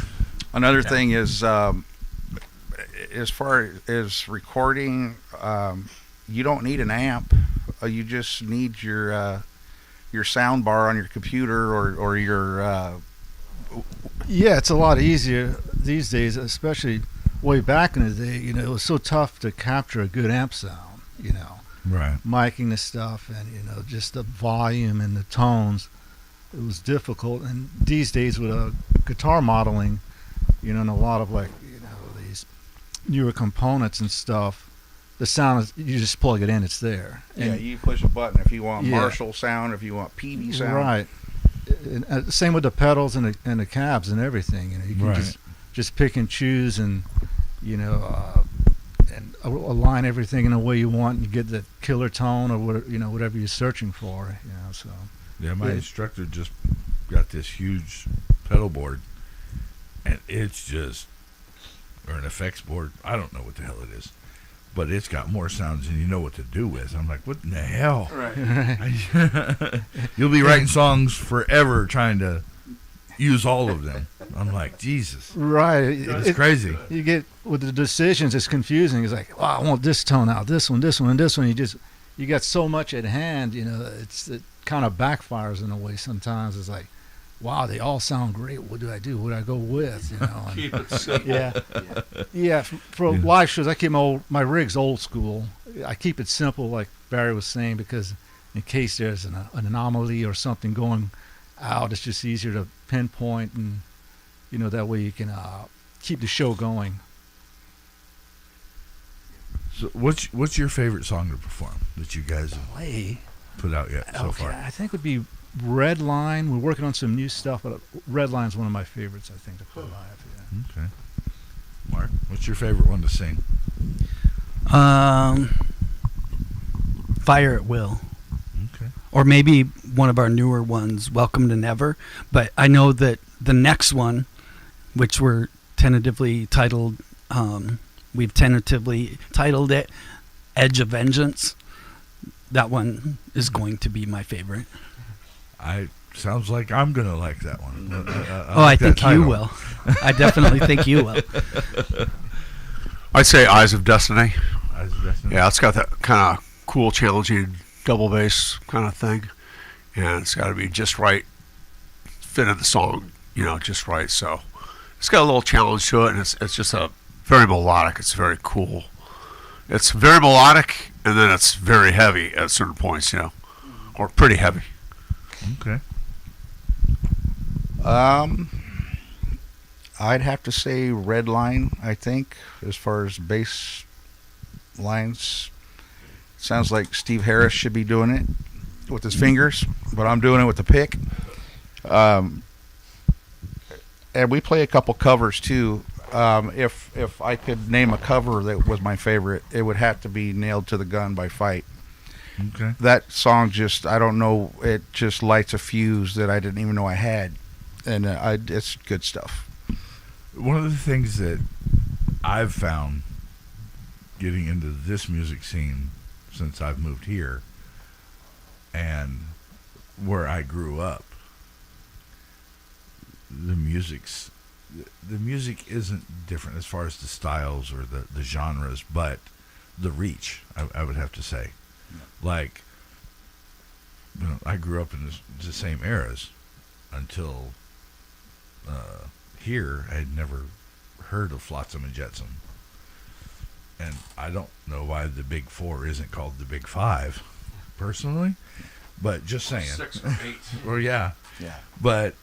Another thing is, as far as recording, you don't need an amp. You just need your sound bar on your computer or your. Yeah, it's a lot easier these days, especially way back in the day. You know, it was so tough to capture a good amp sound. You know, Right. miking the stuff and, you know, just the volume and the tones. It was difficult. And these days with guitar modeling, you know, and a lot of, like, you know, these newer components and stuff, the sound is, you just plug it in, it's there. Yeah, And, you push a button if you want Yeah. Marshall sound, if you want PV sound. right. And, same with the pedals and the cabs and everything. You know, you can Right. just pick and choose and, you know, and align everything in a way you want, and you get the killer tone or what, you know, whatever you're searching for. You know, so. Yeah, my Yeah. instructor just got this huge pedal board, and it's just, or an effects board. I don't know what the hell it is, but it's got more sounds than you know what to do with. I'm like, what in the hell? Right. You'll be writing songs forever trying to use all of them. I'm like, Jesus. Right. That's crazy. You get, with the decisions, it's confusing. It's like, oh, I want this tone out, this one, and this one. You got so much at hand, you know, it kind of backfires in a way sometimes. It's like, wow, they all sound great. What do I do? What do I go with? You know, and, Keep it simple. yeah. For live shows, I keep my rigs old school. I keep it simple, like Barry was saying, because in case there's an anomaly or something going out, it's just easier to pinpoint, and, you know, that way you can keep the show going. So what's your favorite song to perform that you guys have put out yet so far? I think it would be Red Line. We're working on some new stuff, but Red Line's one of my favorites, I think, to play live. Yeah. Okay. Mark, what's your favorite one to sing? Fire at Will. Okay. or maybe one of our newer ones, Welcome to Never. But I know that the next one, which we've tentatively titled it Edge of Vengeance. That one is going to be my favorite. Sounds like I'm gonna like that one. I think you will. I definitely think you will. I'd say Eyes of Destiny. Eyes of Destiny. Yeah, it's got that kind of cool, challenging double bass kind of thing, and it's got to be just right, fit in the song, just right. So it's got a little challenge to it, and it's just a very melodic. It's very cool. It's very melodic, and then it's very heavy at certain points, or pretty heavy. Okay. I'd have to say Red Line, I think, as far as bass lines. Sounds like Steve Harris should be doing it with his fingers, but I'm doing it with the pick. And we play a couple covers too. If I could name a cover that was my favorite, it would have to be Nailed to the Gun by Fight. Okay. That song just, I don't know, it just lights a fuse that I didn't even know I had. And it's good stuff. One of the things that I've found getting into this music scene since I've moved here and where I grew up, the music isn't different as far as the styles or the genres, but the reach, I would have to say. Like, I grew up in the same eras until here. I had never heard of Flotsam and Jetsam, and I don't know why the Big Four isn't called the Big Five, personally, but just saying. 6 or 8. Well, yeah. But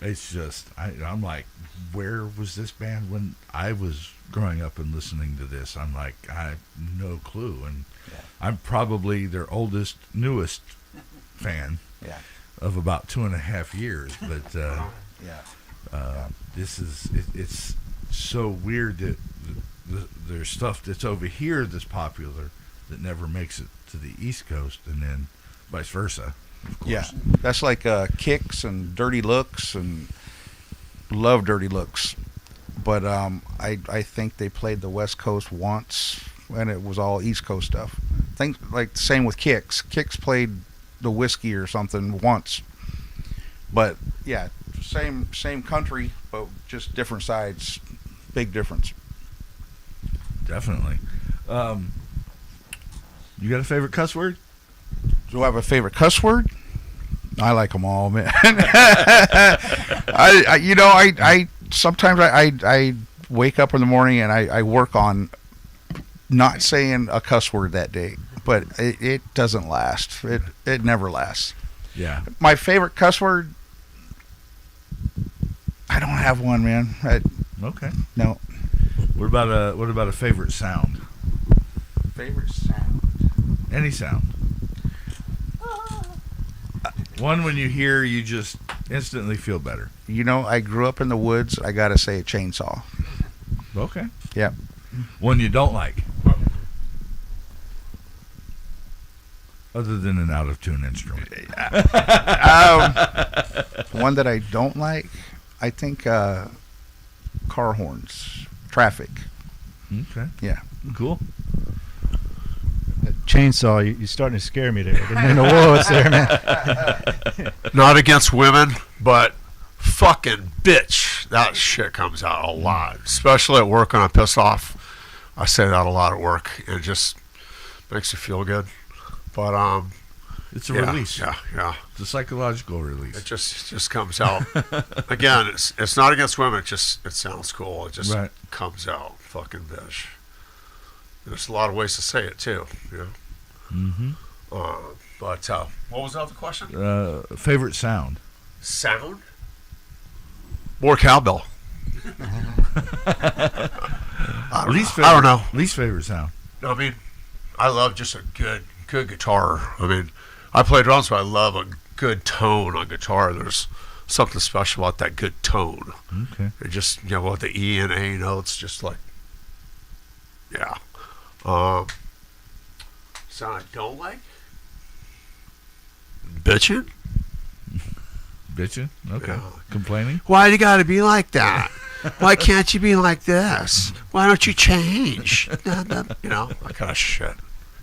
it's just I'm like, where was this band when I was growing up and listening to this? I'm like, I have no clue, and I'm probably their newest fan of about 2.5 years. But it's so weird that there's stuff that's over here that's popular that never makes it to the East Coast, and then vice versa. Yeah, that's like Kicks and Dirty Looks, and love Dirty Looks. But I think they played the West Coast once, and it was all East Coast stuff. Things like the same with Kicks. Kicks played the Whiskey or something once. But yeah, same country, but just different sides. Big difference. Definitely. You got a favorite cuss word? Do I have a favorite cuss word? I like them all, man. I sometimes I wake up in the morning and I work on not saying a cuss word that day, but it doesn't last. It never lasts. Yeah. My favorite cuss word, I don't have one, man. Okay. No. What about a favorite sound? Favorite sound? Any sound. One when you hear, you just instantly feel better. I grew up in the woods. I gotta say a chainsaw. Okay. Yeah. One you don't like, other than an out of tune instrument. One that I don't like, I think car horns, traffic. Okay. Yeah. Cool. Chainsaw, you're starting to scare me there. In the woods there, man. Not against women, but fucking bitch. That shit comes out a lot, especially at work when I'm pissed off. I say that a lot at work, and it just makes you feel good. But it's a release. Yeah. It's a psychological release. It just comes out. Again, it's not against women. It sounds cool. It just comes out. Fucking bitch. There's a lot of ways to say it too. Mm-hmm. But what was the other question? Favorite sound. Sound? More cowbell. I don't know. Least favorite sound. I mean, I love just a good guitar. I mean, I play drums, but I love a good tone on guitar. There's something special about that good tone. Okay. It just, with the E and A notes, just like, yeah. Sound I don't like? Bitching? Bitching? Okay. Yeah. Complaining? Why you got to be like that? Why can't you be like this? Why don't you change? You know, that kind of shit.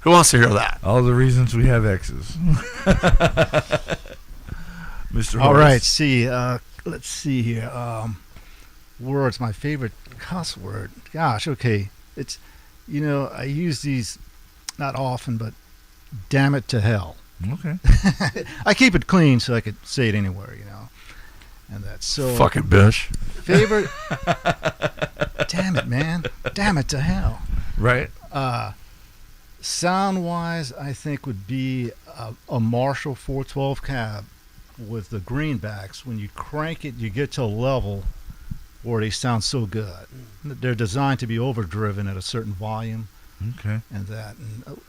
Who wants to hear that? All the reasons we have exes. Mr. All Horace. right, let's see here. Words, my favorite cuss word. Gosh, okay. It's, I use these not often, but damn it to hell. Okay. I keep it clean so I could say it anywhere, And that's so. Fucking bitch. Favorite. Damn it, man. Damn it to hell. Right. Sound-wise, I think would be a Marshall 412 cab with the greenbacks. When you crank it, you get to a level where they sound so good. They're designed to be overdriven at a certain volume. Okay. And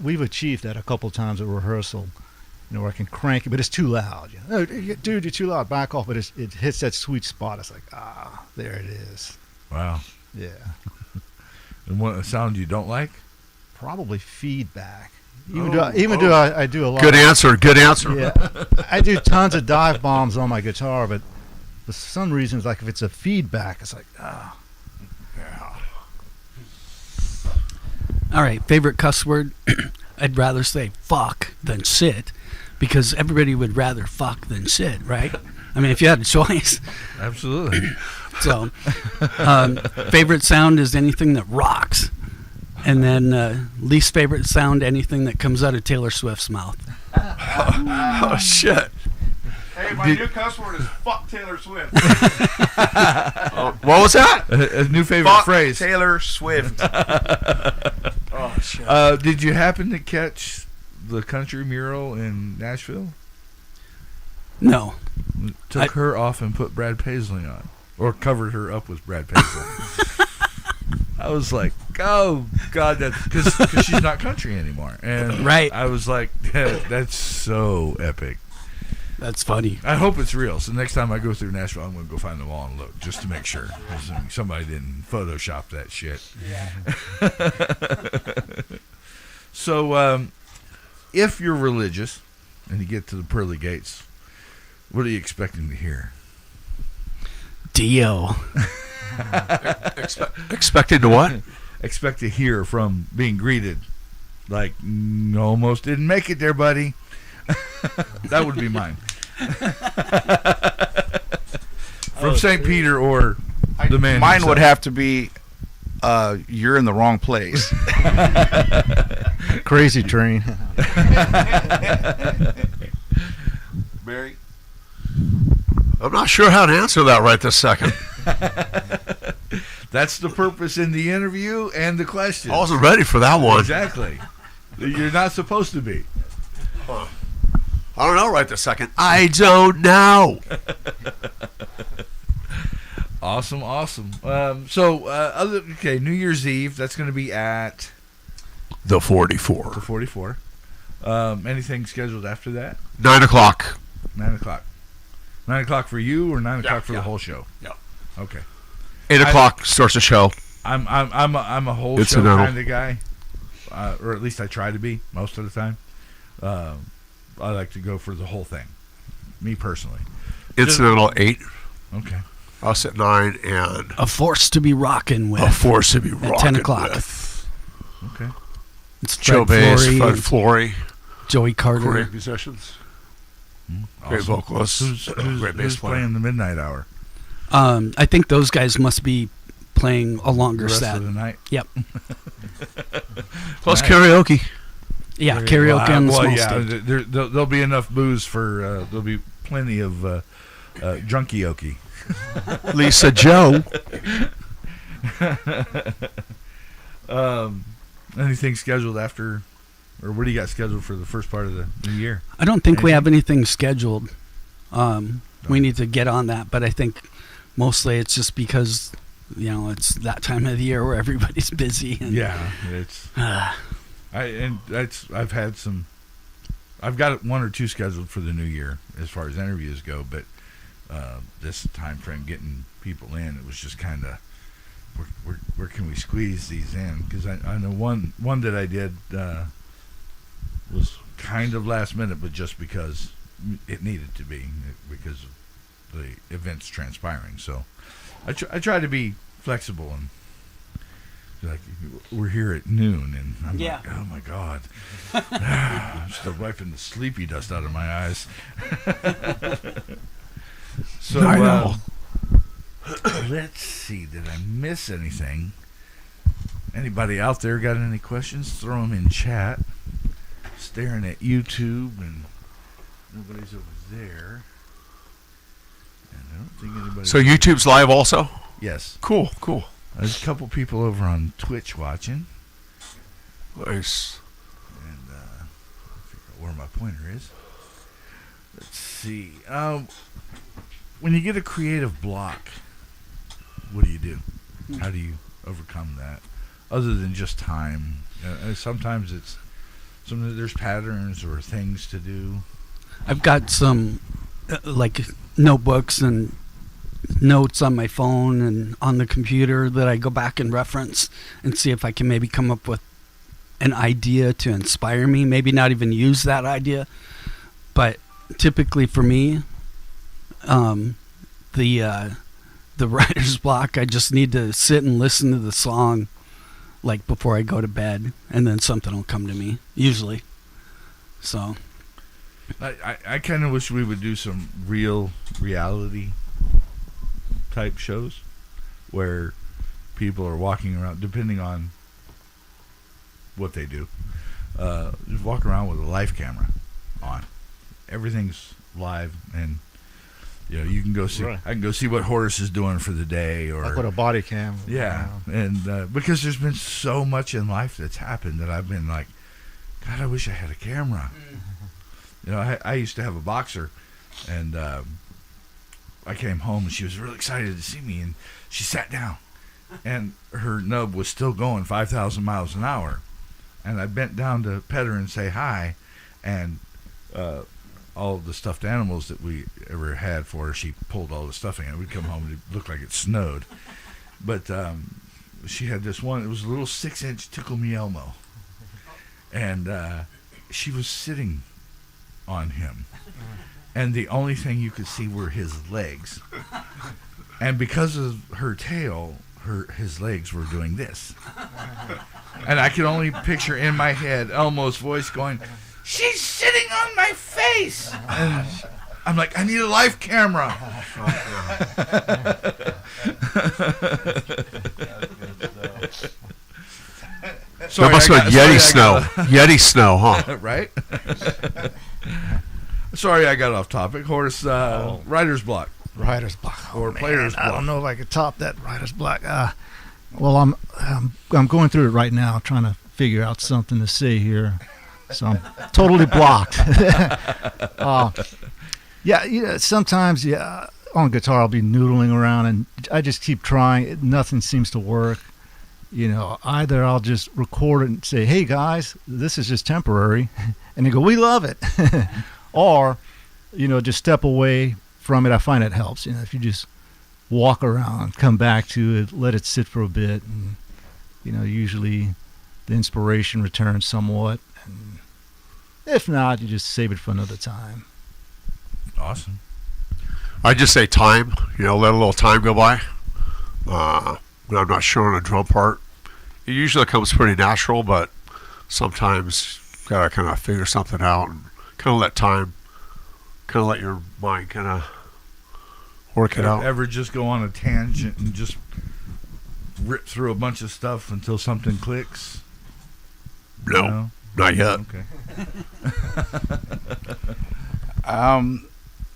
we've achieved that a couple times at rehearsal. Where I can crank it, but it's too loud. Oh, dude, you're too loud. Back off. But it hits that sweet spot. It's like, there it is. Wow. Yeah. And what sound you don't like? Probably feedback. Even though I do a lot. Good answer. Good answer. Yeah. I do tons of dive bombs on my guitar, but for some reasons, like if it's a feedback, it's like, Yeah. All right, favorite cuss word? I'd rather say fuck than sit, because everybody would rather fuck than sit, right? I mean, if you had a choice. Absolutely. So, favorite sound is anything that rocks. And then least favorite sound, anything that comes out of Taylor Swift's mouth. Oh, shit. Hey, my new cuss word is fuck Taylor Swift. What was that? A new favorite Fuck phrase. Taylor Swift. Oh, shit. Did you happen to catch the country mural in Nashville? No. Took her off and put Brad Paisley on. Or covered her up with Brad Paisley. I was like, oh, God, that's because she's not country anymore. And right. I was like, that's so epic. That's funny. I hope it's real. So next time I go through Nashville, I'm going to go find them all and look just to make sure. Somebody didn't Photoshop that shit. Yeah. So, if you're religious and you get to the pearly gates, what are you expecting to hear? Dio. Expected to what? Expect to hear from being greeted. Like, almost didn't make it there, buddy. That would be mine. From St. Peter or the man Mine himself. would have to be, you're in the wrong place. Crazy train. Barry? I'm not sure how to answer that right this second. That's the purpose in the interview and the question. I wasn't ready for that one. Exactly. You're not supposed to be. I don't know right this second. I don't know. Awesome. Okay, New Year's Eve, that's going to be at The 44. the 44. Anything scheduled after that? 9 o'clock. 9 o'clock. 9 o'clock for you or 9 o'clock for yeah. the whole show? Yeah. Okay. 8 o'clock starts the show. I'm a whole show Incidental. kind of guy, or at least I try to be most of the time. I like to go for the whole thing, me personally. Incidental 8. Okay. Us at 9 and A force to be rocking with. a force to be rocking 10 o'clock. with. Okay. It's Joe Fred Bass, Flory, Fred Flory, Joey Carter. great musicians, great Awesome. vocalists, great bass Who's player. playing the midnight hour? I think those guys must be playing a The longer rest set. of the night. Yep. Plus Nice. karaoke. Yeah, karaoke on the small stage. There'll be enough booze for. There'll be plenty of drunkioke. Lisa Joe. Anything scheduled after, or what do you got scheduled for the first part of the new year? I don't think we have anything scheduled. We need to get on that, but I think mostly it's just because it's that time of the year where everybody's busy. And, Yeah, it's. I've had some. I've got one or two scheduled for the new year as far as interviews go, but this time frame getting people in, it was just kind of where can we squeeze these in? Because I know one that I did was kind of last minute, but just because it needed to be because of the events transpiring. So I try to be flexible and like we're here at noon and I'm like, oh my God, I'm still wiping the sleepy dust out of my eyes. So I know. Let's see, did I miss anything? Anybody out there got any questions? Throw them in chat. Staring at YouTube and nobody's over there. And I don't think anybody. So YouTube's live also? Yes. Cool. There's a couple people over on Twitch watching. Nice. And figure out where my pointer is. Let's see. When you get a creative block, what do? How do you overcome that? Other than just time. Sometimes there's patterns or things to do. I've got some like notebooks and notes on my phone and on the computer that I go back and reference and see if I can maybe come up with an idea to inspire me. Maybe not even use that idea, but typically for me, the writer's block, I just need to sit and listen to the song like before I go to bed, and then something will come to me usually. So I kind of wish we would do some reality type shows where people are walking around, depending on what they do, just walk around with a live camera on. Everything's live, and you can go see. Right. I can go see what Horace is doing for the day, or like with a body cam. Yeah, and because there's been so much in life that's happened that I've been like, God, I wish I had a camera. I used to have a boxer, and I came home and she was really excited to see me, and she sat down, and her nub was still going 5,000 miles an hour, and I bent down to pet her and say hi, and all the stuffed animals that we ever had for her, she pulled all the stuffing out. We'd come home and it looked like it snowed, but she had this one. It was a little 6-inch Tickle Me Elmo, and she was sitting on him, and the only thing you could see were his legs, and because of her tail, his legs were doing this, and I could only picture in my head Elmo's voice going, "She's sitting on my face," and I'm like, I need a live camera. Sorry, that must have been Yeti snow. Yeti snow, huh? Right? Sorry, I got off topic. Horace, writer's block. Writer's block. Or player's block. I don't know if I could top that writer's block. Well, I'm going through it right now, trying to figure out something to say here. So I'm totally blocked. Sometimes on guitar I'll be noodling around and I just keep trying. Nothing seems to work. Either I'll just record it and say, "Hey guys, this is just temporary," and they go, "We love it," or just step away from it. I find it helps. If you just walk around, come back to it, let it sit for a bit, and usually the inspiration returns somewhat. And if not, you just save it for another time. Awesome. I just say time. Let a little time go by. When I'm not sure on a drum part, it usually comes pretty natural, but sometimes you gotta kind of figure something out and kind of let time, kind of let your mind kind of work it out. Ever just go on a tangent and just rip through a bunch of stuff until something clicks? No, not yet. Okay.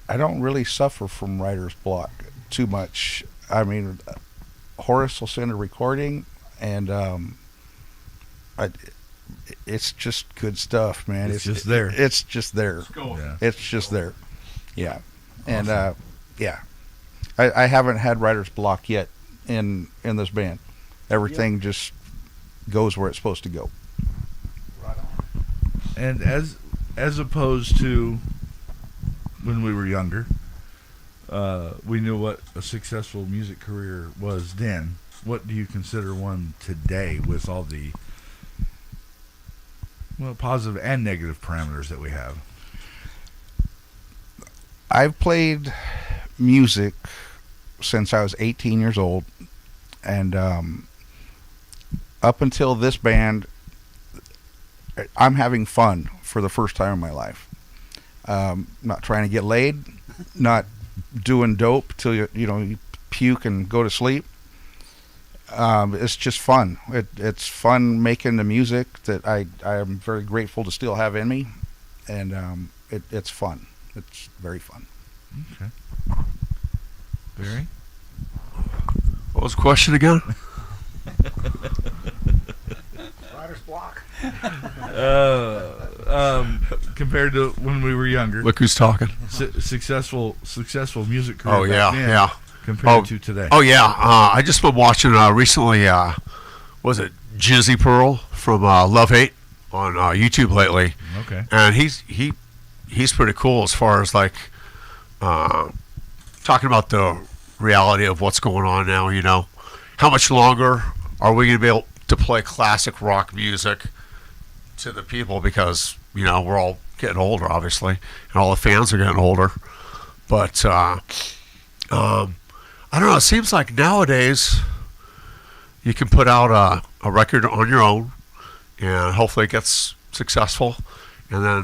I don't really suffer from writer's block too much. I mean, Horace will send a recording, and it's just good stuff, man. It's just there. It's just there. Yeah. It's just there. Yeah. And I haven't had writer's block yet in this band. Everything just goes where it's supposed to go. Right on. And as opposed to when we were younger, we knew what a successful music career was then. What do you consider one today with all the positive and negative parameters that we have? I've played music since I was 18 years old, and up until this band, I'm having fun for the first time in my life. Not trying to get laid, not doing dope till you puke and go to sleep. It's just fun. It's fun making the music that I am very grateful to still have in me, and it's fun. It's very fun. Okay. Barry? What was the question again? Writer's block. Compared to when we were younger, Look who's talking. successful music career. Oh, yeah, back then yeah. Compared to today. Oh, yeah. I just been watching recently, was it Jizzy Pearl from Love Hate on YouTube lately. Okay. And he's pretty cool as far as like talking about the reality of what's going on now, How much longer are we going to be able to play classic rock music to the people, because, we're all getting older, obviously, and all the fans are getting older. But I don't know, it seems like nowadays you can put out a record on your own and hopefully it gets successful. And then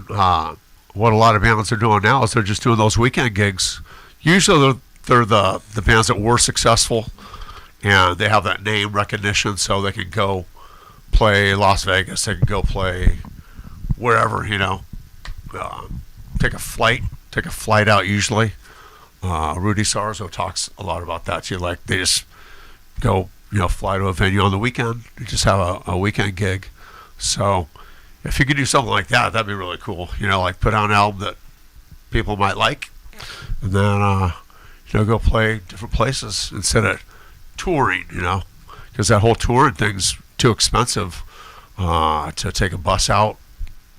what a lot of bands are doing now is they're just doing those weekend gigs. Usually they're the bands that were successful, and they have that name recognition, so they can go play Las Vegas, they can go play wherever, take a flight out usually. Rudy Sarzo talks a lot about that too. Like they just go, fly to a venue on the weekend, they just have a weekend gig. So if you could do something like that, that'd be really cool. Like put out an album that people might like, and then go play different places instead of touring, because that whole touring thing's too expensive to take a bus out.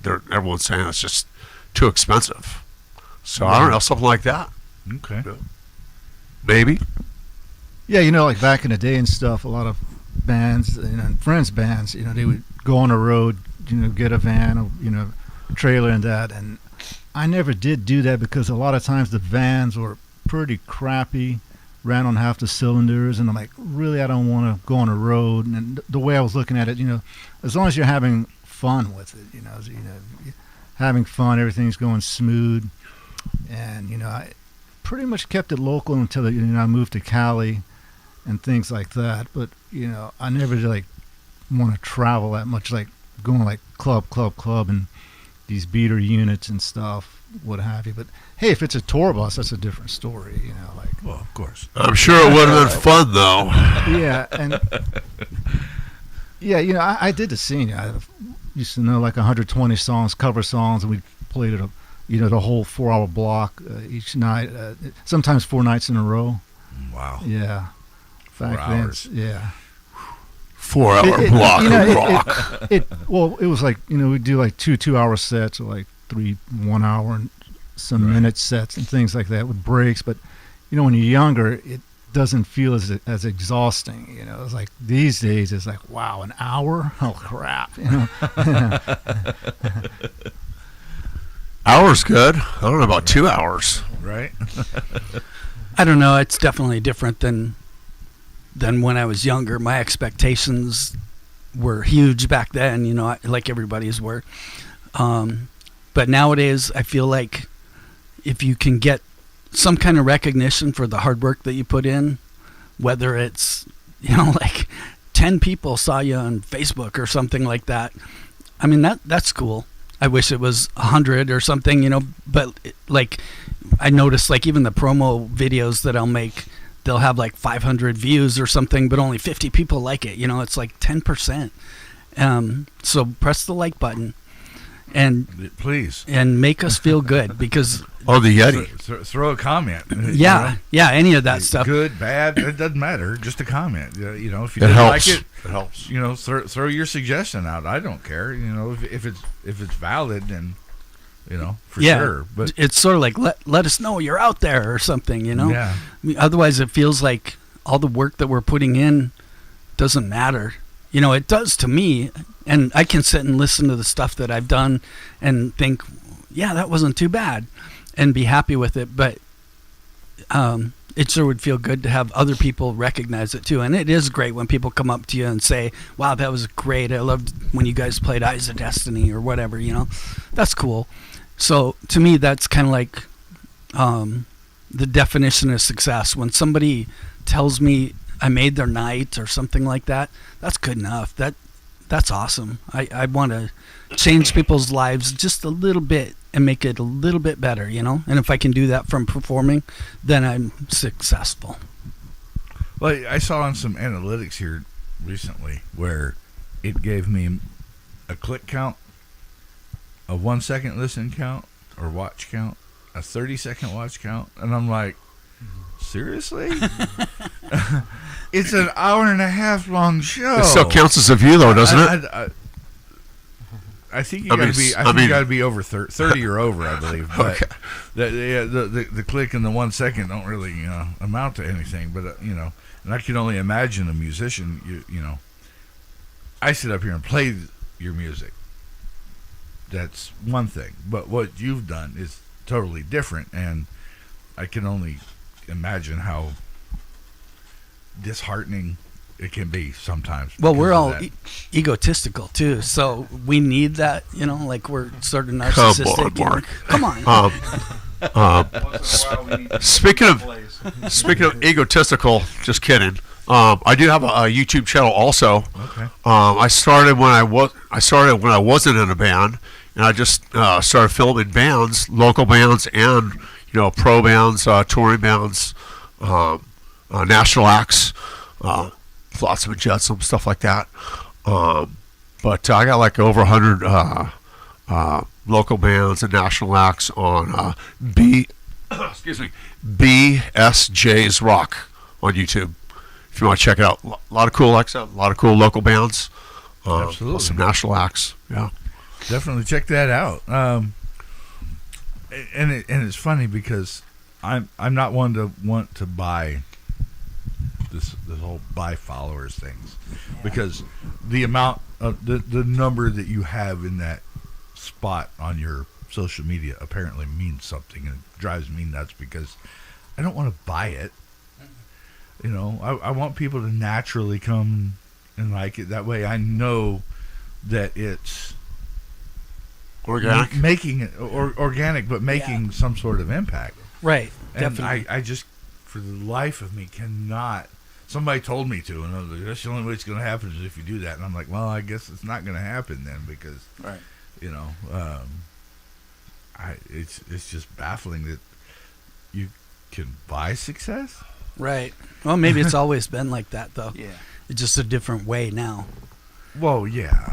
Everyone's saying it's just too expensive. So I don't know, something like that. Okay. Maybe. Yeah, like back in the day and stuff, a lot of bands, and friends' bands, they would go on the road, get a van, a trailer and that. And I never did do that because a lot of times the vans were pretty crappy, ran on half the cylinders, and I'm like, really, I don't want to go on the road. And the way I was looking at it, as long as you're having fun with it, having fun, everything's going smooth. And, I pretty much kept it local until, I moved to Cali and things like that. But, I never like want to travel that much, like going like club and these beater units and stuff, what have you. But hey, if it's a tour bus, that's a different story, Well, of course. I'm sure it would have been fun though. Yeah, and yeah, I did the scene. I used to know like 120 songs, cover songs, and we played it the whole 4-hour block each night, sometimes 4 nights in a row. Wow. Yeah. 4 hours. Yeah. 4-hour block of rock. It was like, we'd do like 2-hour sets, or like 3 1-hour and some minute sets and things like that with breaks. But, when you're younger, it doesn't feel as exhausting. It's like these days it's like, wow, an hour? Oh, crap. Hour's good. I don't know about 2 hours. Right? I don't know. It's definitely different than when I was younger. My expectations were huge back then, like everybody's were. But nowadays, I feel like if you can get some kind of recognition for the hard work that you put in, whether it's, like 10 people saw you on Facebook or something like that, I mean, that's cool. I wish it was 100 or something, but like I noticed, like even the promo videos that I'll make, they'll have like 500 views or something, but only 50 people like it. It's like 10%. So press the like button and please, and make us feel good, because Oh, the Yeti. Throw a comment. yeah, any of that stuff. Good, bad, it doesn't matter. Just a comment. If you It didn't helps. like it, It helps. throw your suggestion out. I don't care. If it's valid, then for sure. But it's sort of like let us know you're out there or something. Yeah. I mean, otherwise, it feels like all the work that we're putting in doesn't matter. It does to me, and I can sit and listen to the stuff that I've done and think, yeah, that wasn't too bad. and be happy with it. But it sure would feel good to have other people recognize it too. And it is great when people come up to you and say, wow, that was great. I loved when you guys played Eyes of Destiny or whatever, That's cool. So to me, that's kind of like the definition of success. When somebody tells me I made their night or something like that, that's good enough. That's awesome. I want to change people's lives just a little bit and make it a little bit better, And if I can do that from performing, then I'm successful. Well, I saw on some analytics here recently where it gave me a click count, a 1 second listen count or watch count, a 30-second watch count, and I'm like, seriously? It's an hour and a half long show. It still counts as a view, though, doesn't it? I think you got to be over 30 or over, I believe. But the click and the 1 second don't really amount to anything. But and I can only imagine a musician. I sit up here and play your music. That's one thing, but what you've done is totally different, and I can only imagine how disheartening it can be sometimes. Well, we're all egotistical too, so we need that. Like we're sort of narcissistic. Come on, Mark. Speaking of egotistical, just kidding. I do have a YouTube channel also. Okay. I started when I wasn't in a band, and I just started filming bands, local bands, and pro bands, touring bands, national acts, lots of Jetsam, stuff like that. But I got like over 100 local bands and national acts on BSJ's Rock on YouTube. If you want to check it out, a lot of cool acts, a lot of cool local bands, absolutely, some national acts. Yeah, definitely check that out. And it's funny because I'm not one to want to buy this whole buy followers things, because the amount of the number that you have in that spot on your social media apparently means something, and it drives me nuts because I don't want to buy it. I want people to naturally come and like it. That way I know that it's organic, making it organic, but making some sort of impact. Right. And Definitely. I just, for the life of me, cannot. Somebody told me to, and I was like, that's the only way it's going to happen is if you do that. And I'm like, well, I guess it's not going to happen then, because, Right. It's just baffling that you can buy success. Right. Well, maybe it's always been like that, though. Yeah. It's just a different way now. Well, yeah.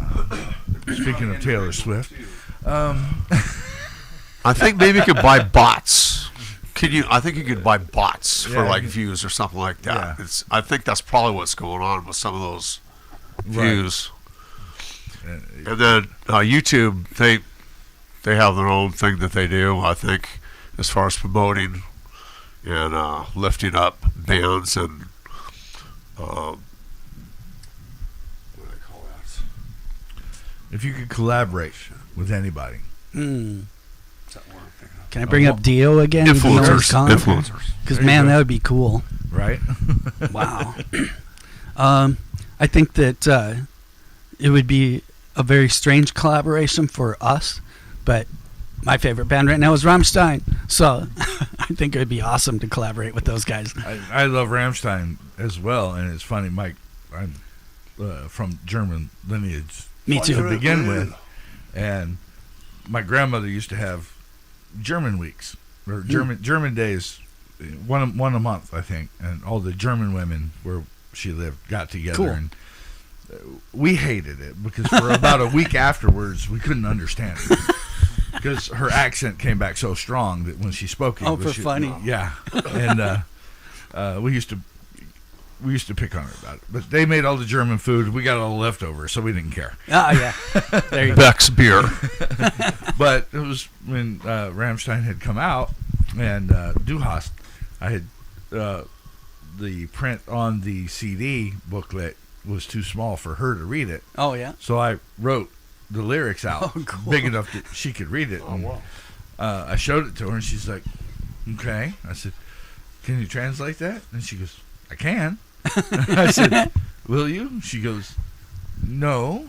Speaking of Taylor Swift, I think maybe you could buy bots. I think you could buy bots for views or something like that. Yeah. I think that's probably what's going on with some of those views. Right. And then YouTube, they have their own thing that they do, I think, as far as promoting and lifting up bands and what do they call that? If you could collaborate with anybody. Can I bring up Dio again? Influencers. Because, man, that would be cool. Right? Wow. I think that it would be a very strange collaboration for us, but my favorite band right now is Rammstein. So I think it would be awesome to collaborate with those guys. I love Rammstein as well, and it's funny, Mike, I'm from German lineage. Me too. To begin with, and my grandmother used to have German weeks or German days, one a month, I think, and all the German women where she lived got together. Cool. And we hated it because for about a week afterwards we couldn't understand it because her accent came back so strong that when she spoke English, funny. Yeah, and we used to pick on her about it, but they made all the German food. We got all the leftovers, so we didn't care. Oh, yeah. There you go. Beck's beer. But it was when Rammstein had come out, and Du Hast, I had the print on the CD booklet was too small for her to read it. Oh, yeah. So I wrote the lyrics out Oh, cool. big enough that she could read it. Oh, wow. I showed it to her, and she's like, okay. I said, can you translate that? And she goes, I can. I said, will you? She goes, no.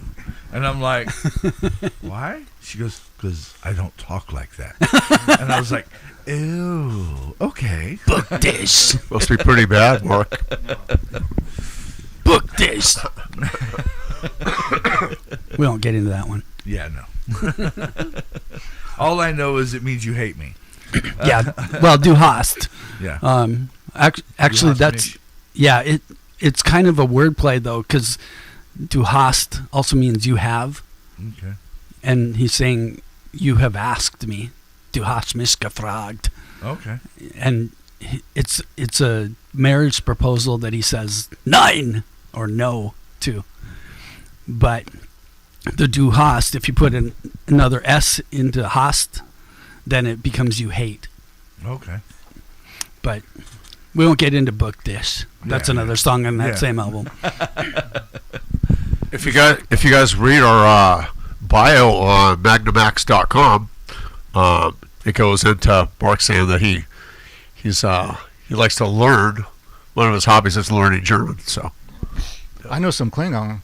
And I'm like, why? She goes, because I don't talk like that. And I was like, ew, okay. Book this. Must be pretty bad, Mark. Book this. We won't get into that one. Yeah, no. All I know is it means you hate me. Yeah. Well, du hast. Yeah. Actually, Du hast that's mich. yeah. It's kind of a wordplay though, because du hast also means you have, Okay. and he's saying you have asked me. Du hast mich gefragt. Okay. And it's a marriage proposal that he says nein or no to. But the du hast, if you put another S into hast, then it becomes you hate. Okay. But we won't get into Book Dish. That's Yeah. another song on that Yeah. same album. If you guys read our bio on MAGNUMAXXE.com, it goes into Mark saying that he likes to learn. One of his hobbies is learning German. So I know some Klingon.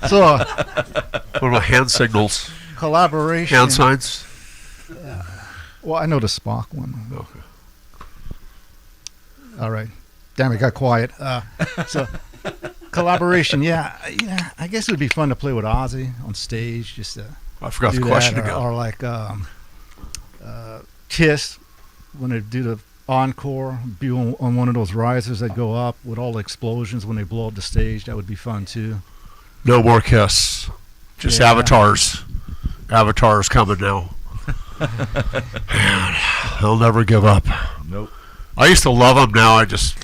So what about hand signals, collaboration. hand signs? Well, I know the Spock one. All right. Damn, it got quiet. So collaboration, yeah. I guess it would be fun to play with Ozzy on stage. Just to I forgot do the question that, again. or like Kiss when they do the encore, be on one of those risers that go up with all the explosions when they blow up the stage. That would be fun too. No more Kiss. Just Yeah. avatars. Avatars coming now. Man, they'll never give up. Nope. I used to love them. Now I just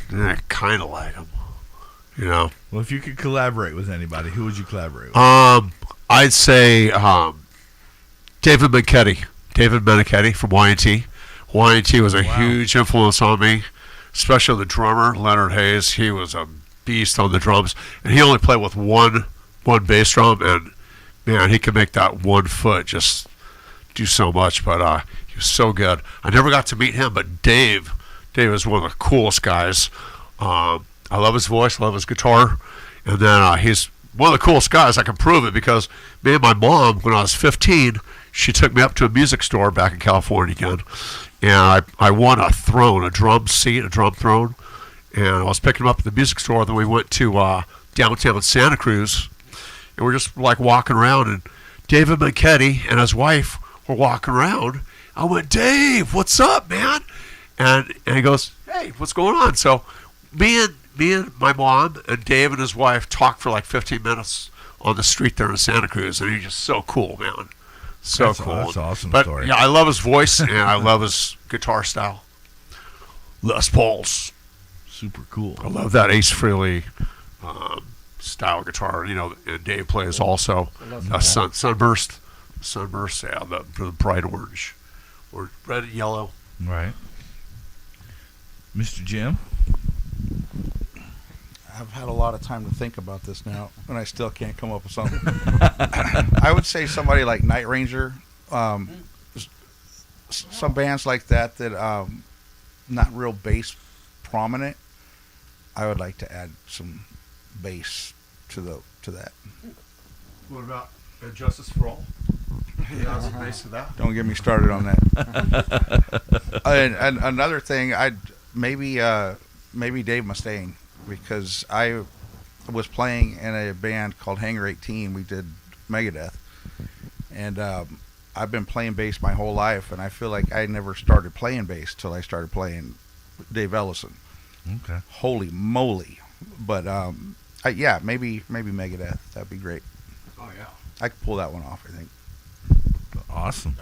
kind of like them. You know. Well, if you could collaborate with anybody, who would you collaborate with? I'd say David Meniketti. David Meniketti from Y&T. Y&T was a huge influence on me, especially the drummer, Leonard Hayes. He was a beast on the drums, and he only played with one bass drum, and man, he could make that 1 foot just do so much, but he was so good. I never got to meet him, but Dave is one of the coolest guys. I love his voice, love his guitar, and then he's one of the coolest guys. I can prove it because me and my mom, when I was 15, she took me up to a music store back in California again, and I won a throne, a drum seat, a drum throne, and I was picking him up at the music store. Then we went to downtown Santa Cruz, and we're just like walking around, and David Meniketti and his wife were walking around. I went, Dave, what's up, man? And he goes, hey, what's going on? So me and my mom and Dave and his wife talked for like 15 minutes on the street there in Santa Cruz, and he's just so cool, man. So That's- cool. that's an awesome but, story. Yeah, I love his voice and I love his guitar style. Les Pauls. Super cool. I love that Ace Frehley style guitar. You know, and Dave plays also Sunburst. Sunburst, yeah, the bright orange or red and yellow. Right. Mr. Jim? I've had a lot of time to think about this now, and I still can't come up with something. I would say somebody like Night Ranger, some bands like that not real bass prominent. I would like to add some bass to that. What about Justice for All? Yeah, the bass of that. Don't get me started on that. and another thing, maybe Dave Mustaine, because I was playing in a band called Hangar 18. We did Megadeth, and I've been playing bass my whole life, and I feel like I never started playing bass till I started playing Dave Ellison. Okay. Holy moly! But yeah, maybe Megadeth. That'd be great. Oh yeah. I could pull that one off, I think. Awesome.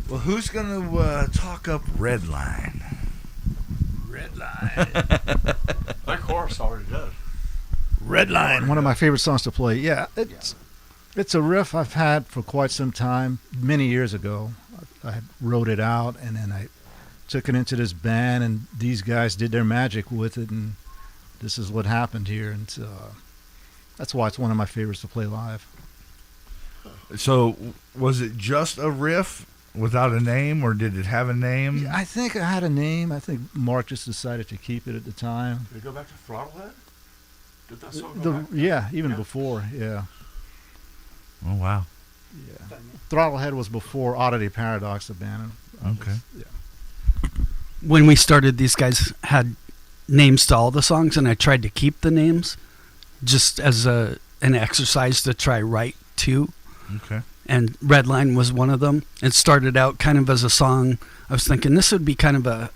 Well, who's going to talk up Redline? Redline. My chorus already did. Redline. One of my favorite songs to play. Yeah, it's a riff I've had for quite some time. Many years ago, I wrote it out, and then I took it into this band, and these guys did their magic with it, and this is what happened here. And that's why it's one of my favorites to play live. So was it just a riff without a name, or did it have a name? Yeah, I think I had a name. I think Mark just decided to keep it at the time. Did it go back to Throttlehead? Did that song go back? Yeah, even Yeah. before, yeah. Oh, wow. Yeah. Throttlehead was before Oddity Paradox, the band. Okay. Yeah. When we started, these guys had names to all the songs, and I tried to keep the names just as an exercise to try write to. Okay. And Redline was one of them. It started out kind of as a song. I was thinking this would be kind of a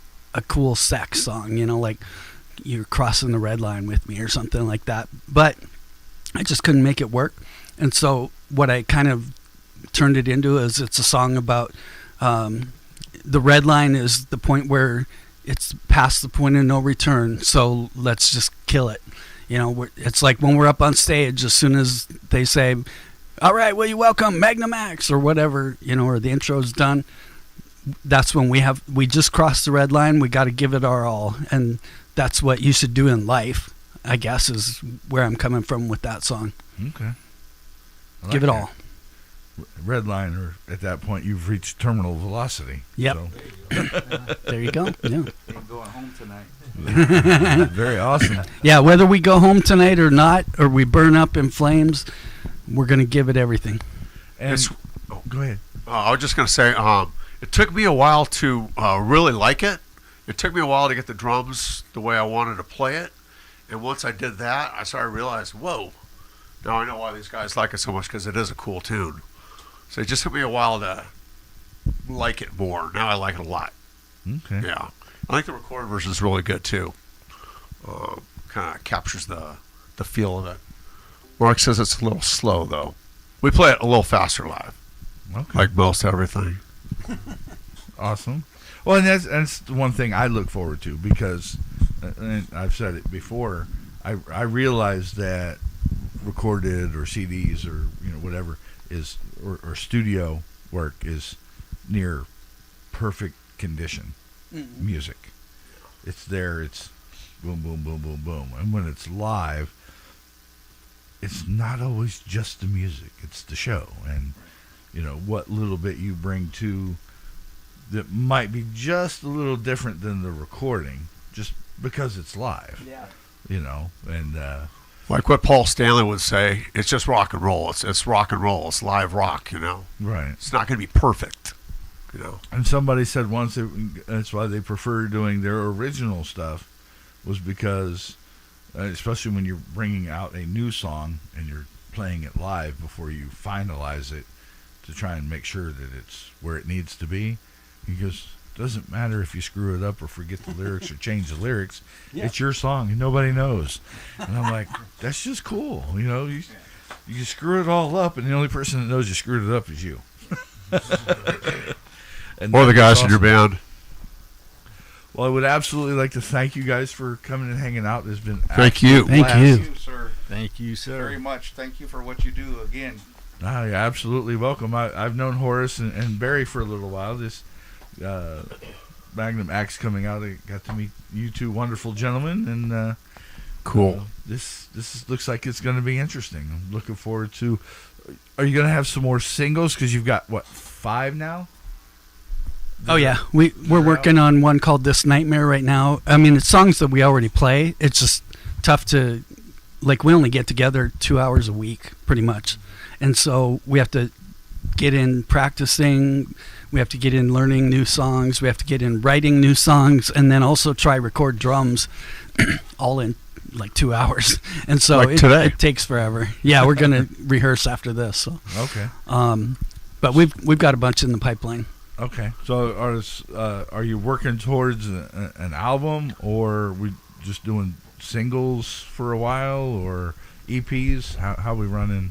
cool sex song, you know, like you're crossing the red line with me or something like that. But I just couldn't make it work. And so what I kind of turned it into is it's a song about the red line is the point where it's past the point of no return. So let's just kill it. You know, it's like when we're up on stage, as soon as they say, all right, will you welcome Magnum Axe or whatever, you know, or the intro's done, that's when we just crossed the red line. We got to give it our all. And that's what you should do in life, I guess, is where I'm coming from with that song. Okay. I Give it that. all. Red line, or at that point, you've reached terminal velocity. Yep. So. There you go. Yeah. Ain't going home tonight. Very awesome. Yeah, whether we go home tonight or not, or we burn up in flames, we're going to give it everything. And It's- go ahead. I was just going to say, it took me a while to really like it. It took me a while to get the drums the way I wanted to play it. And once I did that, I started to realize, whoa, now I know why these guys like it so much, because it is a cool tune. So it just took me a while to like it more. Now I like it a lot. Okay. Yeah. I think the recorded version is really good, too. Kind of captures the feel of it. Mark says it's a little slow, though. We play it a little faster live, Okay. like most everything. Awesome. Well, and that's the one thing I look forward to, because, and I've said it before, I realize that recorded or CDs or whatever is or studio work is near perfect condition music. It's there. It's boom, boom, boom, boom, boom, and when it's live, it's not always just the music. It's the show, and what little bit you bring to that might be just a little different than the recording, just because it's live. Yeah. And Like what Paul Stanley would say, it's just rock and roll. It's rock and roll. It's live rock, right. It's not going to be perfect, And somebody said once that's why they prefer doing their original stuff, was because, especially when you're bringing out a new song and you're playing it live before you finalize it, to try and make sure that it's where it needs to be. He goes, doesn't matter if you screw it up or forget the lyrics or change the lyrics. Yeah. It's your song and nobody knows. And I'm like, that's just cool. You screw it all up, and the only person that knows you screwed it up is you. And Or the that's guys in your awesome. band. Well, I would absolutely like to thank you guys for coming and hanging out. It's been Thank you. Thank blast. you. Thank you, sir. Thank you, Very sir. much. Thank you for what you do again. Ah, you're absolutely welcome. I've known Horace and Barry for a little while. This Magnum Axe coming out, I got to meet you two wonderful gentlemen, and Cool. this looks like it's going to be interesting. I'm looking forward to. Are you going to have some more singles? Because you've got 5 now. Oh yeah, we're working on one called This Nightmare right now. I mean, it's songs that we already play. It's just tough to, like, we only get together 2 hours a week, pretty much, and so we have to get in practicing. We have to get in learning new songs. We have to get in writing new songs, and then also try record drums, all in like 2 hours. And so Like today. it takes forever. Yeah, we're gonna rehearse after this. So, Okay. but we've got a bunch in the pipeline. Okay. So are you working towards an album, or are we just doing singles for a while, or EPs? How we running?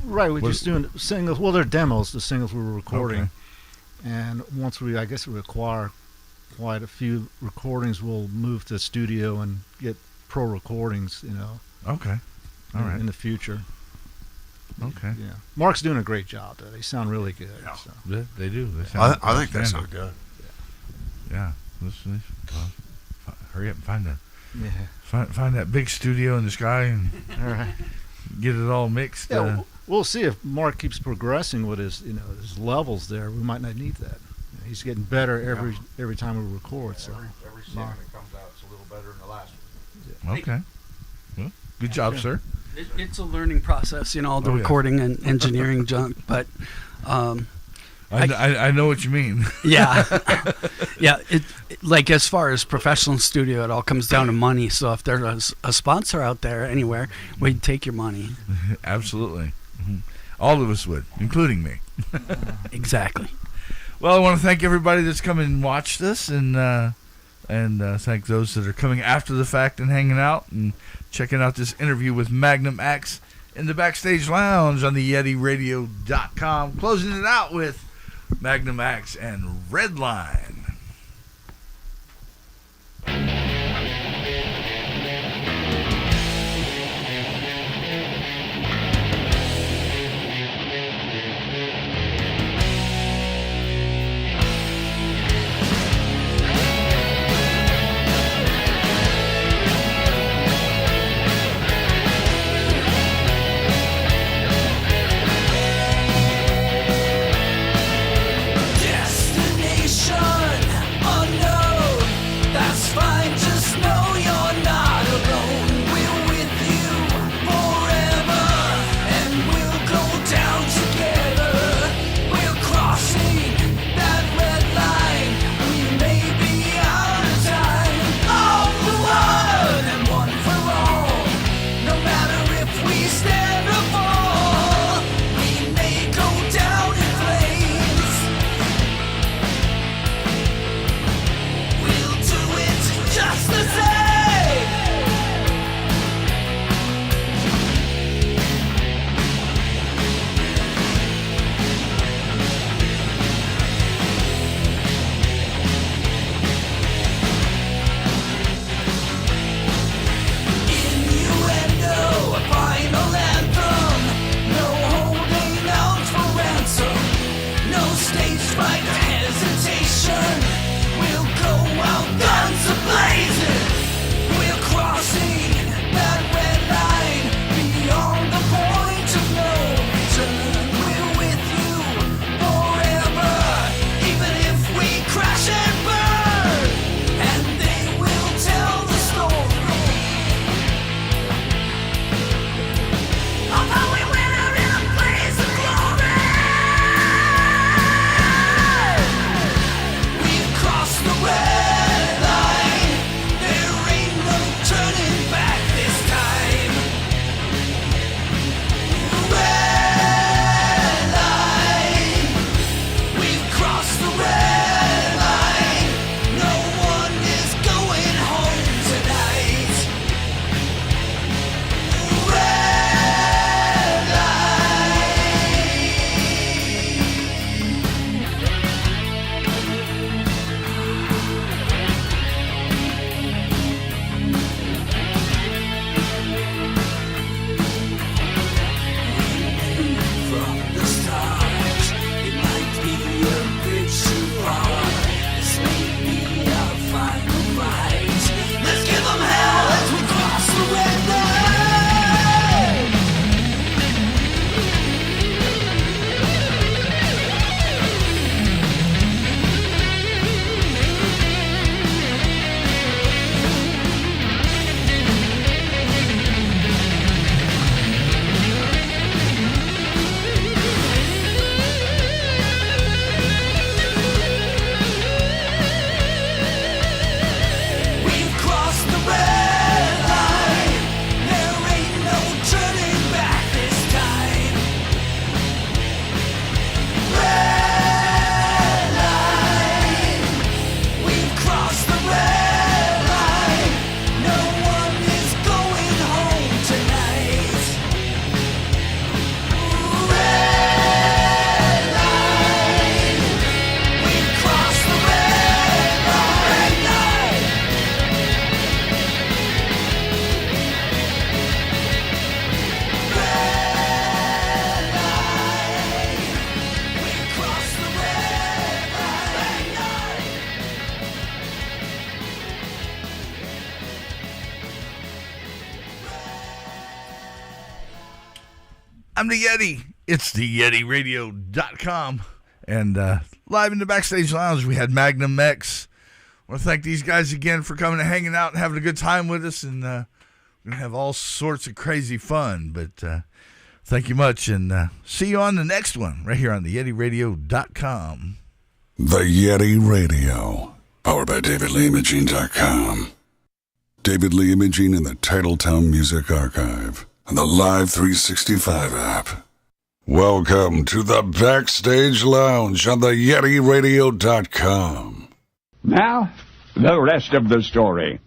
Right, we're What- just doing singles. Well, they're demos, the singles we were recording. Okay. And once we acquire quite a few recordings, we'll move to the studio and get pro recordings, Okay. All right. in the future. Okay. Yeah. Mark's doing a great job, though. They sound really good. Yeah. So. They do. They I sound think they outstanding. sound good. Yeah. Hurry up and find that. Yeah. Find that big studio in the sky and All right. get it all mixed. Yeah, We'll see if Mark keeps progressing with his levels there. We might not need that. He's getting better every time we record. So Every song that comes out is a little better than the last one. Okay. Well, good job, sir. It's a learning process, the Oh, yeah. recording and engineering junk, but I know what you mean. yeah. Yeah, like as far as professional studio, it all comes down to money. So if there's a sponsor out there anywhere, we'd take your money. Absolutely. Mhm. All of us would, including me. Exactly. Well, I want to thank everybody that's come and watched this, and thank those that are coming after the fact and hanging out and checking out this interview with Magnum Axe in the Backstage Lounge on the YetiRadio.com. Closing it out with Magnum Axe and Redline. Destination I'm the Yeti. It's the YetiRadio.com. And live in the Backstage Lounge, we had Magnum X. I want to thank these guys again for coming and hanging out and having a good time with us. And we're going to have all sorts of crazy fun. But thank you much. And see you on the next one right here on the YetiRadio.com. The Yeti Radio, powered by DavidLeeImaging.com. David Lee Imaging in the Titletown Music Archive and the Live 365 app. Welcome to the Backstage Lounge on the YetiRadio.com. Now, the rest of the story.